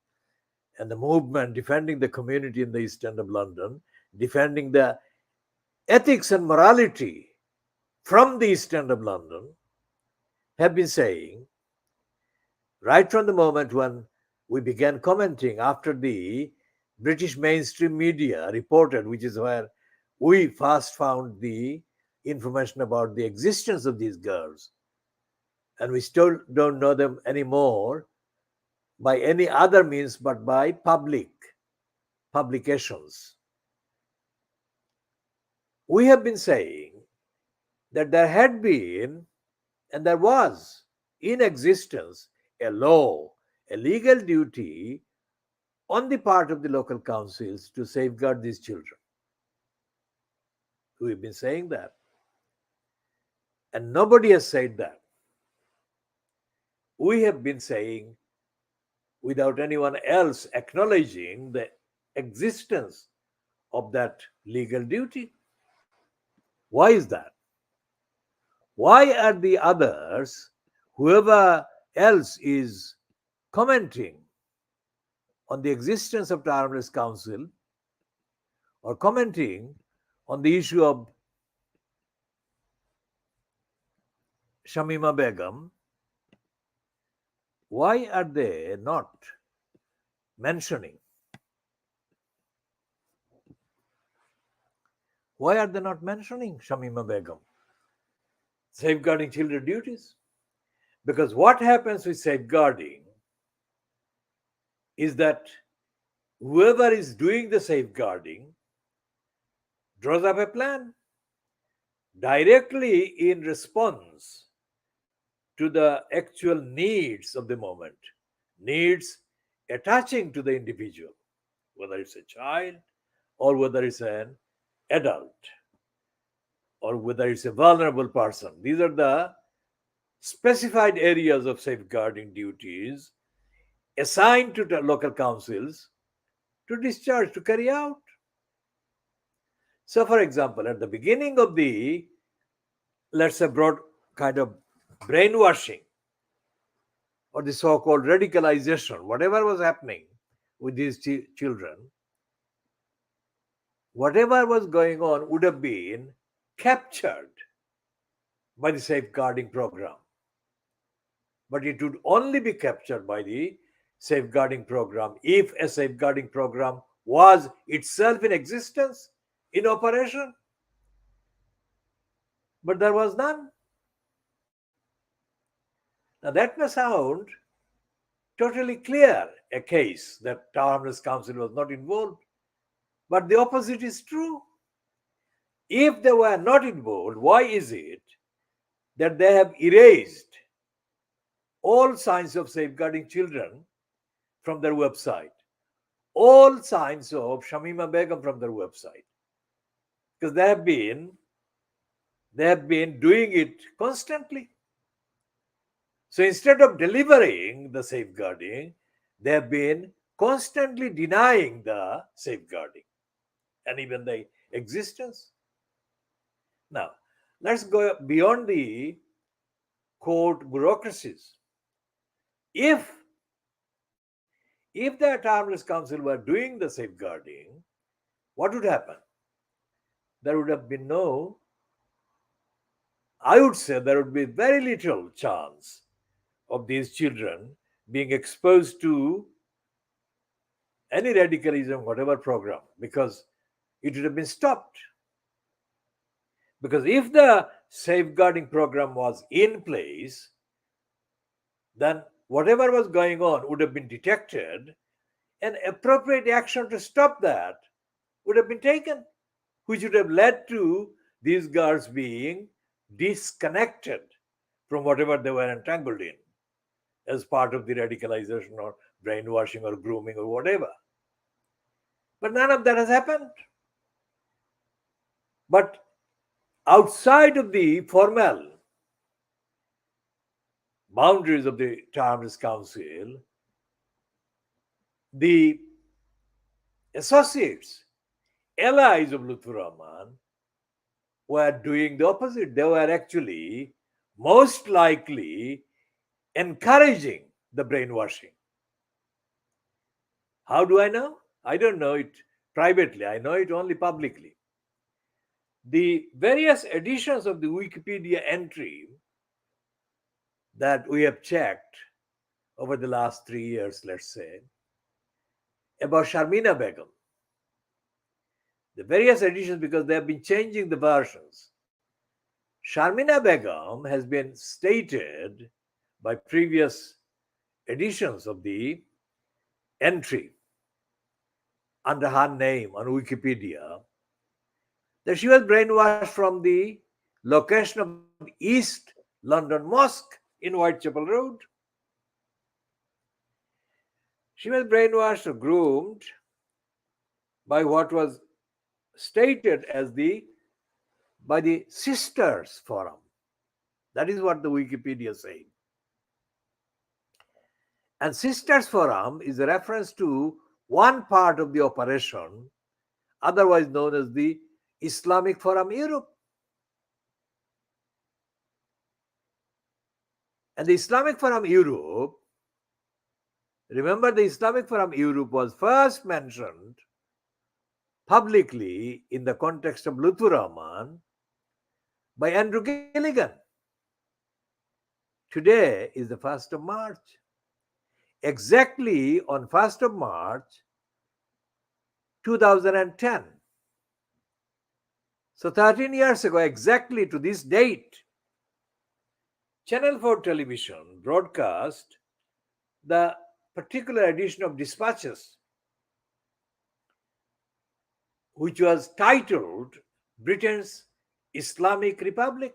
and the movement defending the community in the East End of London, defending the ethics and morality from the East End of London, have been saying, right from the moment when we began commenting after the British mainstream media reported, which is where we first found the information about the existence of these girls, and we still don't know them anymore by any other means but by publications. We have been saying that there had been and there was in existence a law, a legal duty on the part of the local councils to safeguard these children. We've been saying that, and nobody has said that. We have been saying without anyone else acknowledging the existence of that legal duty. Why is that? Why are the others, whoever else is commenting on the existence of Tolerance Council or commenting on the issue of Shamima Begum, why are they not mentioning? Why are they not mentioning Shamima Begum? Safeguarding children duties? Because what happens with safeguarding is that whoever is doing the safeguarding draws up a plan directly in response to the actual needs of the moment, needs attaching to the individual, whether it's a child or whether it's an adult or whether it's a vulnerable person. These are the specified areas of safeguarding duties assigned to the local councils to discharge, to carry out. So, for example, at the beginning of the, let's say, broad kind of brainwashing or the so called radicalization, whatever was happening with these children, whatever was going on would have been captured by the safeguarding program. But it would only be captured by the safeguarding program if a safeguarding program was itself in existence, in operation. But there was none. Now that may sound totally clear, a case that Tower Hamlets Council was not involved. But the opposite is true. If they were not involved, why is it that they have erased all signs of safeguarding children from their website, all signs of Shamima Begum from their website? Because they have been doing it constantly. So instead of delivering the safeguarding, they have been constantly denying the safeguarding and even the existence. Now, let's go beyond the court bureaucracies. If the Harmless Council were doing the safeguarding, what would happen? There would have been no, I would say there would be very little chance of these children being exposed to any radicalism, whatever program, because it would have been stopped. Because if the safeguarding program was in place, then whatever was going on would have been detected and appropriate action to stop that would have been taken, which would have led to these girls being disconnected from whatever they were entangled in as part of the radicalization or brainwashing or grooming or whatever. But none of that has happened. But outside of the formal boundaries of the Tower Council, the associates, allies of Lutfur Rahman, were doing the opposite. They were actually most likely encouraging the brainwashing. How do I know? I don't know it privately, I know it only publicly. The various editions of the Wikipedia entry that we have checked over the last 3 years, let's say, about Sharmina Begum, the various editions, because they have been changing the versions. Sharmina Begum has been stated by previous editions of the entry under her name on Wikipedia that she was brainwashed from the location of the East London Mosque in Whitechapel Road. She was brainwashed or groomed by what was stated as by the Sisters Forum. That is what the Wikipedia says. And Sisters Forum is a reference to one part of the operation, otherwise known as the Islamic Forum Europe. And the Islamic Forum Europe, remember, the Islamic Forum Europe was first mentioned publicly in the context of Lutfur Rahman by Andrew Gilligan. Today is the 1st of March. Exactly on 1st of March 2010. So 13 years ago, exactly to this date, Channel 4 television broadcast the particular edition of Dispatches, which was titled Britain's Islamic Republic.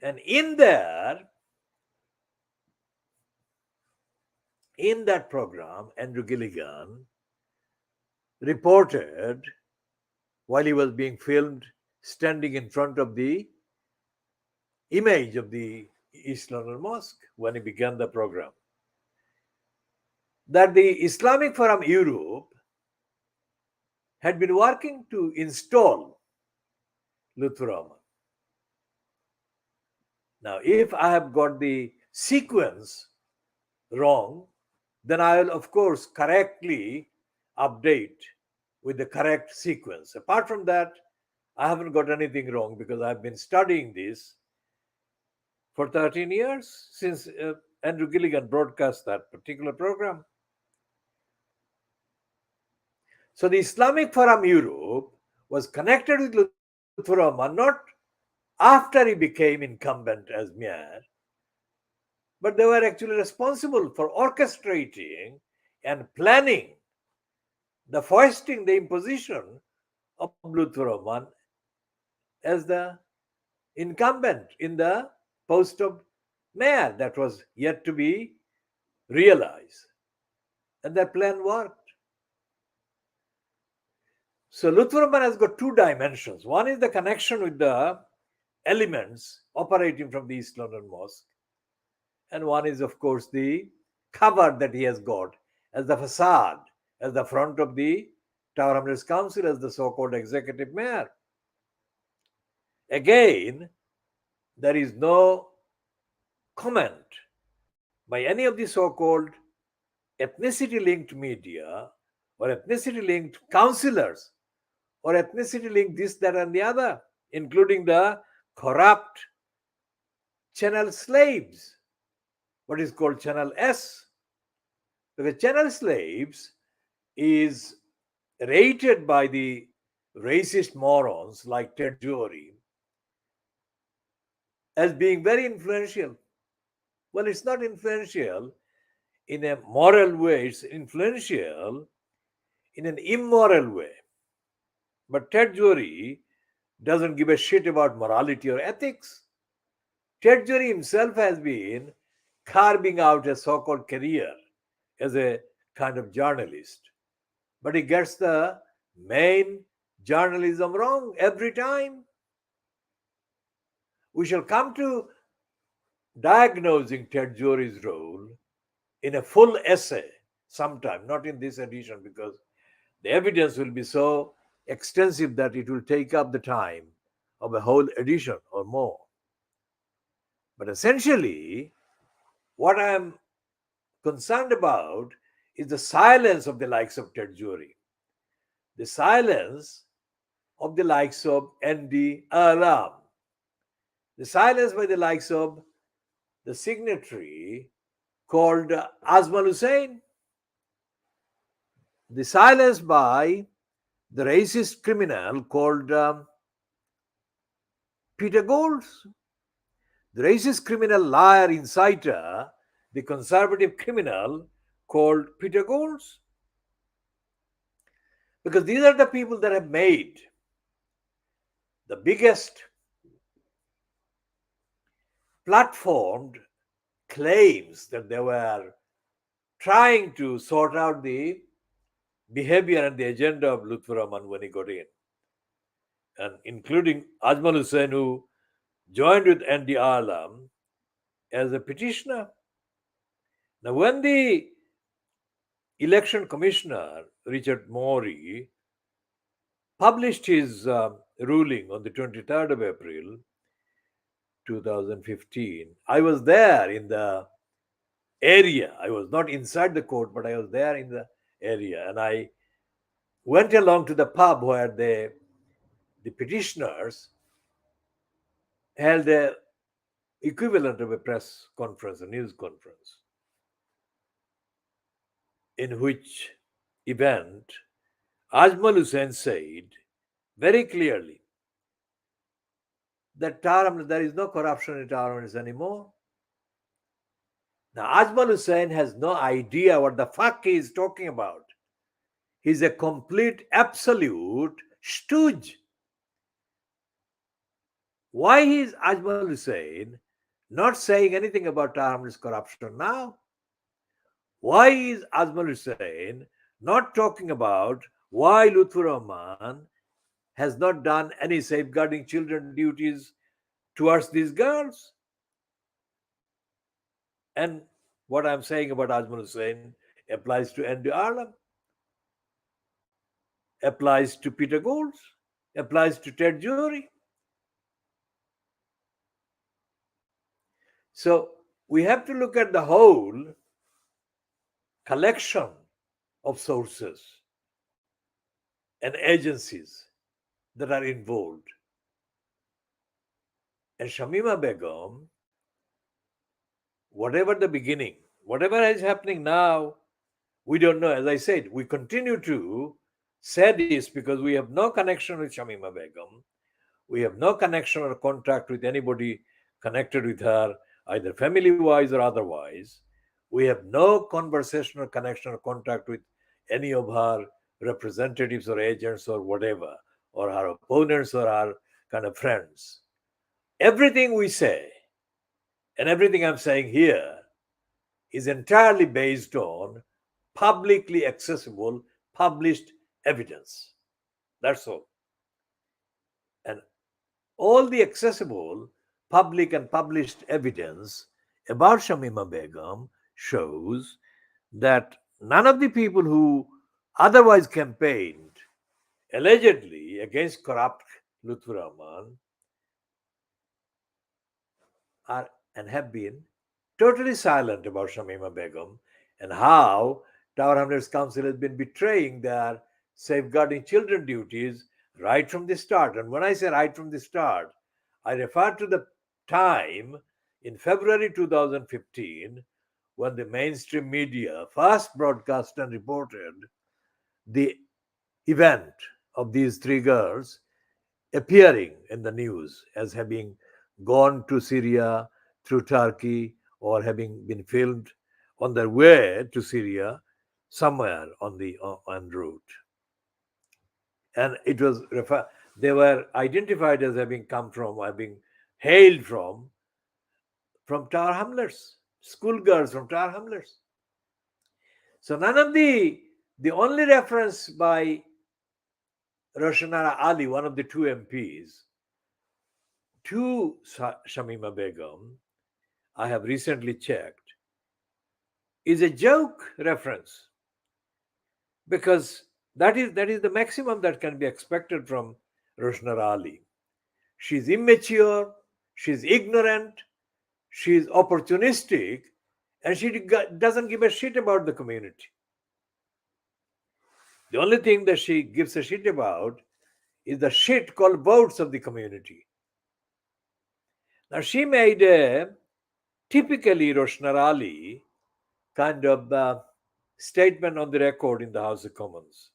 And in that program, Andrew Gilligan reported, while he was being filmed standing in front of the image of the East London Mosque when he began the program, that the Islamic Forum Europe had been working to install Lutfur Rahman. Now, if I have got the sequence wrong, then I will, of course, correctly update with the correct sequence. Apart from that, I haven't got anything wrong because I've been studying this for 13 years since Andrew Gilligan broadcast that particular program. So the Islamic Forum Europe was connected with Lutfur Rahman not after he became incumbent as mayor, but they were actually responsible for orchestrating and planning the foisting, the imposition of Lutfur Rahman as the incumbent in the post of mayor that was yet to be realized. And that plan worked. So Lutfur Rahman has got two dimensions. One is the connection with the elements operating from the East London Mosque, and one is, of course, the cover that he has got as the facade, as the front of the Tower Hamlets Council, as the so-called executive mayor. Again, there is no comment by any of the so-called ethnicity-linked media or ethnicity-linked councillors or ethnicity-linked this, that, and the other, including the corrupt channel slaves, what is called Channel S. Because Channel slaves is rated by the racist morons like Ted Jory as being very influential. Well, it's not influential in a moral way, it's influential in an immoral way. But Ted Jory doesn't give a shit about morality or ethics. Ted Jory himself has been carving out a so-called career as a kind of journalist. But he gets the main journalism wrong every time. We shall come to diagnosing Ted Jory's role in a full essay sometime, not in this edition, because the evidence will be so extensive that it will take up the time of a whole edition or more. But essentially, what I am concerned about is the silence of the likes of Ted Jory, the silence of the likes of Andy Aram, the silence by the likes of the signatory called Azmal Hussain, the silence by the racist criminal called Peter Golds, the racist criminal liar inciter, the conservative criminal called Peter Golds. Because these are the people that have made the biggest platformed claims that they were trying to sort out the behavior and the agenda of Lutfur Rahman when he got in, and including Ajmal Hussain, who joined with Andy Alam as a petitioner. Now, when the election commissioner, Richard Morey, published his ruling on the 23rd of April 2015, I was there in the area. I was not inside the court, but I was there in the area. And I went along to the pub where the petitioners held a equivalent of a press conference, a news conference, in which event Ajmal Hussain said very clearly that there is no corruption in Taramans anymore. Now, Ajmal Hussain has no idea what the fuck he is talking about. He's a complete, absolute stooge. Why is Ajmal Hussain not saying anything about Taramans corruption now? Why is Ajmal Hussain not talking about why Lutfur Rahman has not done any safeguarding children duties towards these girls? And what I'm saying about Ajmal Hussain applies to Andy Arlam, applies to Peter Golds, applies to Ted Jury. So we have to look at the whole collection of sources and agencies that are involved. And Shamima Begum, whatever the beginning, whatever is happening now, we don't know. As I said, we continue to say this because we have no connection with Shamima Begum. We have no connection or contact with anybody connected with her, either family wise or otherwise. We have no conversational connection or contact with any of her representatives or agents or whatever, or her opponents or her kind of friends. Everything we say and everything I'm saying here is entirely based on publicly accessible, published evidence. That's all. And all the accessible, public, and published evidence about Shamima Begum shows that none of the people who otherwise campaigned allegedly against corrupt Lutfur Rahman are and have been totally silent about Shamima Begum and how Tower Hamlets Council has been betraying their safeguarding children duties right from the start. And when I say right from the start, I refer to the time in February 2015 when the mainstream media first broadcast and reported the event of these three girls appearing in the news as having gone to Syria through Turkey or having been filmed on their way to Syria somewhere on the en route. And it was they were identified as having come from, having hailed from Tower Hamlets, schoolgirls from Tower Hamlets. So none of the only reference by Roshanara Ali, one of the two MPs, to Shamima Begum, I have recently checked, is a joke reference, because that is the maximum that can be expected from Roshanar Ali. She's immature, she's ignorant, she's opportunistic, and she doesn't give a shit about the community. The only thing that she gives a shit about is the shit called votes of the community. Now, she made a typically Roshanar Ali kind of statement on the record in the House of Commons.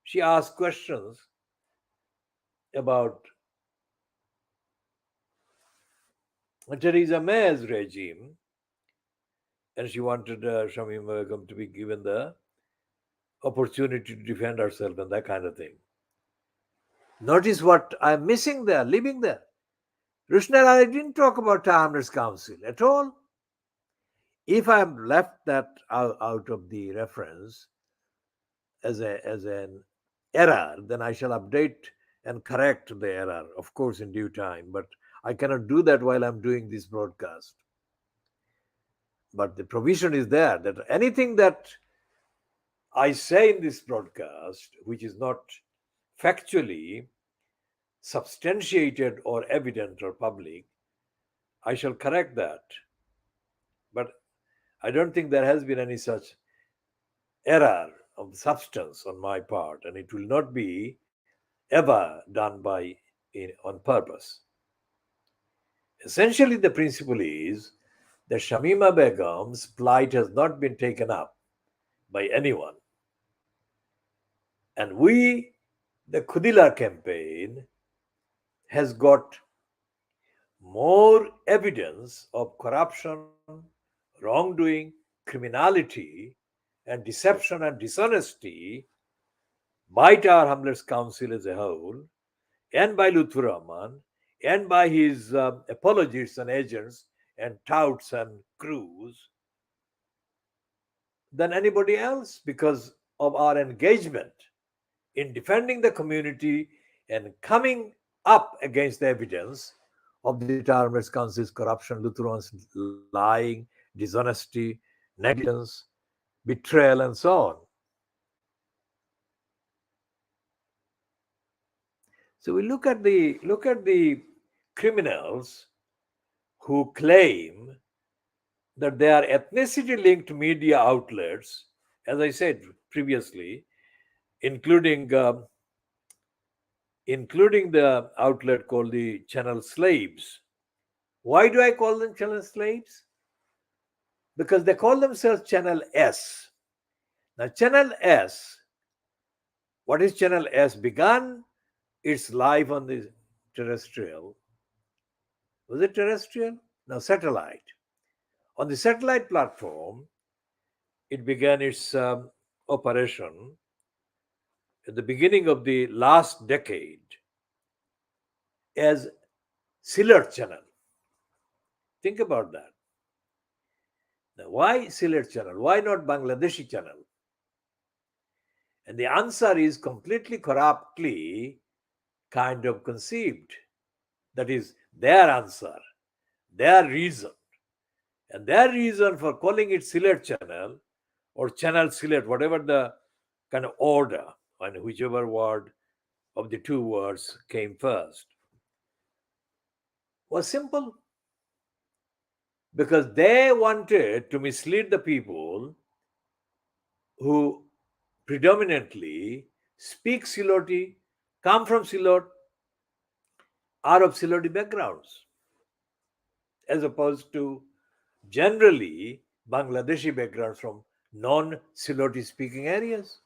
She asked questions about Theresa May's regime, and she wanted Shamima Begum to be given the opportunity to defend herself and that kind of thing. Notice what I'm missing there, leaving there. Rushnal, I didn't talk about Towners Council at all. If I've left that out of the reference as an error, then I shall update and correct the error, of course, in due time. But I cannot do that while I'm doing this broadcast. But the provision is there that anything that I say in this broadcast, which is not factually substantiated or evident or public, I shall correct that. But I don't think there has been any such error of substance on my part, and it will not be ever done on purpose. Essentially, the principle is that Shamima Begum's plight has not been taken up by anyone. And we, the Khoodeelaar campaign, has got more evidence of corruption, wrongdoing, criminality, and deception and dishonesty by Tower Hamlets Council as a whole, and by Lutfur Rahman, and by his apologists and agents and touts and crews than anybody else because of our engagement in defending the community and coming up against the evidence of the Tower Hamlets Council's corruption, Lutheran's lying, dishonesty, negligence, betrayal, and so on. So we look at the criminals who claim that they are ethnicity linked media outlets, as I said previously, including the outlet called the Channel Slaves. Why do I call them Channel Slaves? Because they call themselves Channel S. Now, Channel S, what is Channel S? Began its life on the terrestrial. Was it terrestrial? No, satellite. On the satellite platform, it began its operation at the beginning of the last decade as Sylhet channel. Think about that. Now, why Sylhet channel? Why not Bangladeshi channel? And the answer is completely corruptly kind of conceived. That is their answer, their reason. And their reason for calling it Sylhet channel or channel Sylhet, whatever the kind of order, and whichever word of the two words came first, was simple. Because they wanted to mislead the people who predominantly speak Siloti, come from Silot, are of Siloti backgrounds, as opposed to generally Bangladeshi backgrounds from non-Siloti speaking areas.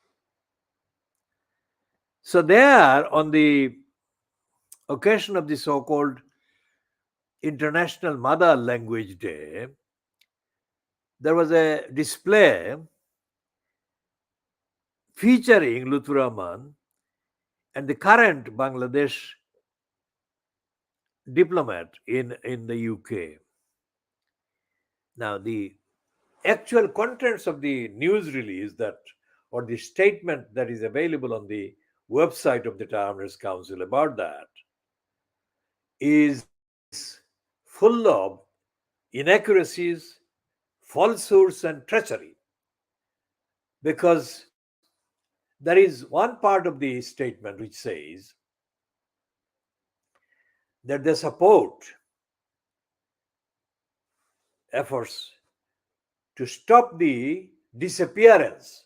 So there, on the occasion of the so-called International Mother Language Day, there was a display featuring Lutfur Rahman and the current Bangladesh diplomat in the UK. Now, the actual contents of the news release that, or the statement that is available on the website of the Tower Hamlets Council about that, is full of inaccuracies, falsehoods, and treachery. Because there is one part of the statement which says that they support efforts to stop the disappearance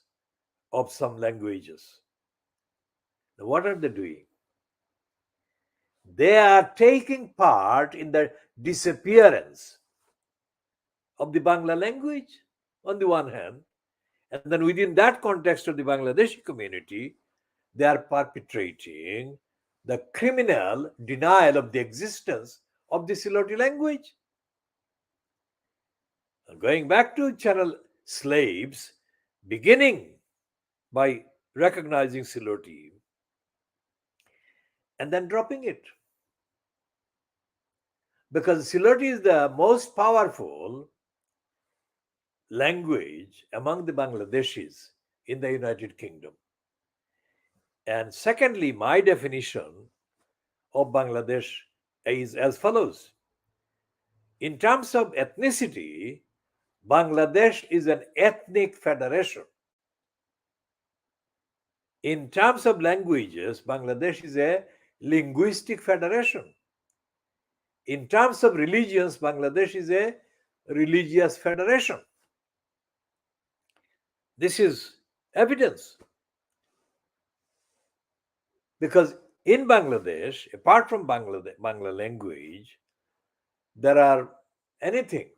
of some languages. Now, what are they doing? They are taking part in the disappearance of the Bangla language on the one hand, and then within that context of the Bangladeshi community, they are perpetrating the criminal denial of the existence of the Siloti language. Going back to Channel Slaves, beginning by recognizing Siloti and then dropping it. Because Siloti is the most powerful language among the Bangladeshis in the United Kingdom. And secondly, my definition of Bangladesh is as follows. In terms of ethnicity, Bangladesh is an ethnic federation. In terms of languages, Bangladesh is a linguistic federation. In terms of religions, Bangladesh is a religious federation. This is evidence. Because in Bangladesh, apart from Bangla language, there are anything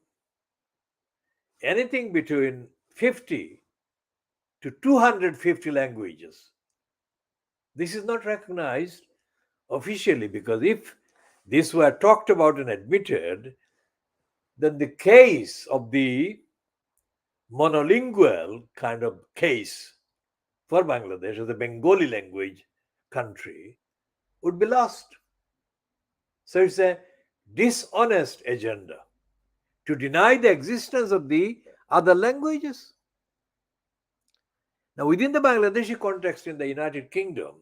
between 50 to 250 languages. This is not recognized officially, because if this were talked about and admitted, then the case of the monolingual kind of case for Bangladesh as a Bengali language country would be lost. So it's a dishonest agenda to deny the existence of the other languages. Now, within the Bangladeshi context in the United Kingdom,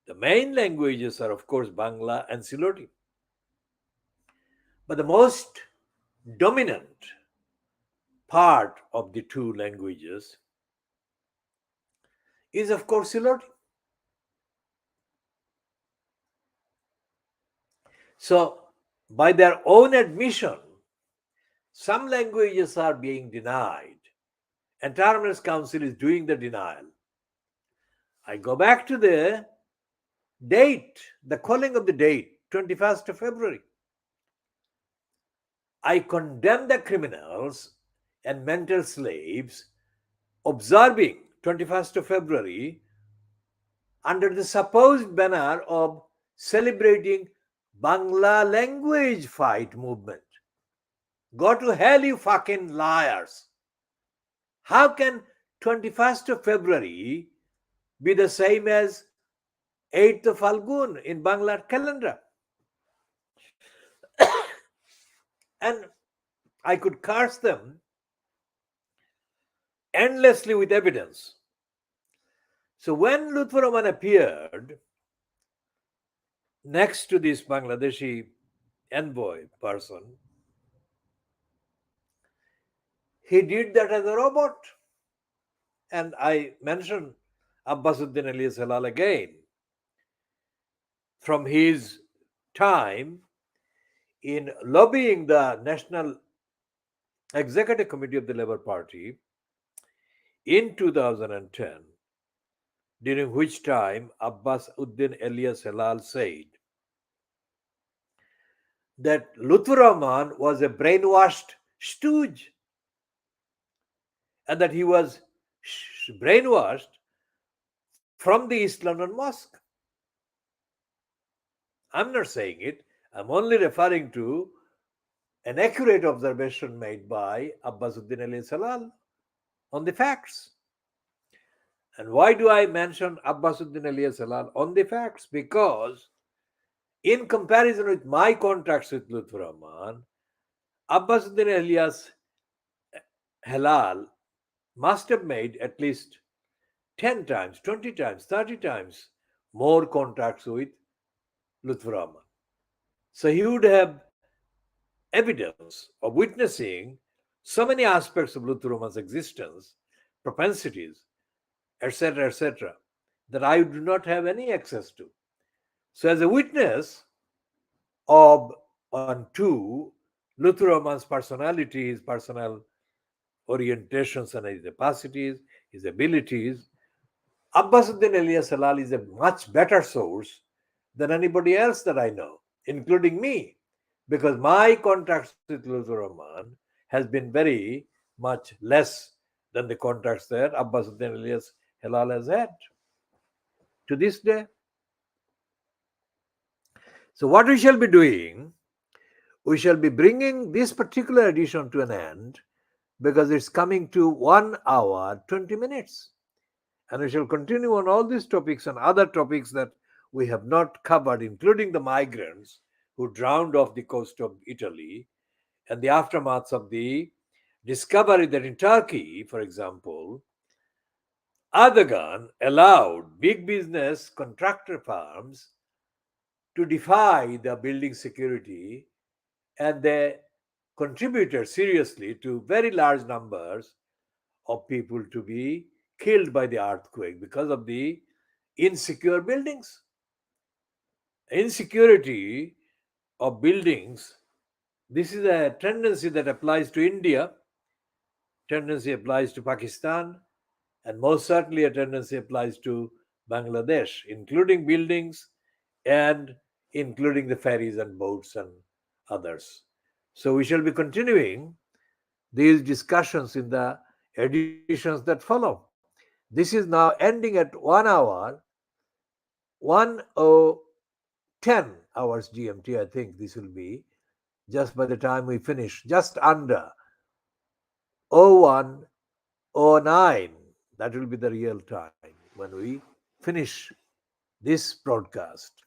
the main languages are, of course, Bangla and Siloti. But the most dominant part of the two languages is, of course, Siloti. So, by their own admission, some languages are being denied. Autonomous Council is doing the denial. I go back to the date, the calling of the date, 21st of February. I condemn the criminals and mental slaves observing 21st of February under the supposed banner of celebrating Bangla language fight movement. Go to hell, you fucking liars. How can 21st of February be the same as 8th of Falgun in Bangla calendar? And I could curse them endlessly with evidence. So when Lutfur Rahman appeared next to this Bangladeshi envoy person, he did that as a robot. And I mentioned Abbasuddin alias Halal again. From his time in lobbying the National Executive Committee of the Labour Party in 2010, during which time Abbas Uddin alias Halal said that Lutfur Rahman was a brainwashed stooge and that he was brainwashed from the East London Mosque. I'm not saying it, I'm only referring to an accurate observation made by Abbasuddin alias Halal on the facts. And why do I mention Abbasuddin alias Halal on the facts? Because in comparison with my contacts with Lutfur Rahman, Abbasuddin alias Halal must have made at least 10 times, 20 times, 30 times more contacts with Lutfur Rahman. So he would have evidence of witnessing so many aspects of Lutfur Rahman's existence, propensities, etc., that I do not have any access to. So as a witness on to Lutfur Rahman's personality, his personal orientations and his capacities, his abilities, Abbasuddin alias Halal is a much better source than anybody else that I know, including me, because my contacts with Lutfur Rahman has been very much less than the contacts that Abbasuddin alias Halal has had to this day. So what we shall be doing, we shall be bringing this particular edition to an end because it's coming to 1 hour, 20 minutes. And we shall continue on all these topics and other topics that we have not covered, including the migrants who drowned off the coast of Italy and the aftermaths of the discovery that in Turkey, for example, Erdogan allowed big business contractor firms to defy the building security, and they contributed seriously to very large numbers of people to be killed by the earthquake because of the insecure buildings. Insecurity of buildings, this is a tendency that applies to India, tendency applies to Pakistan, and most certainly a tendency applies to Bangladesh, including buildings and including the ferries and boats and others. So we shall be continuing these discussions in the editions that follow. This is now ending at 1 hour, 10 hours GMT. I think this will be just by the time we finish, just under 0109. That will be the real time when we finish this broadcast.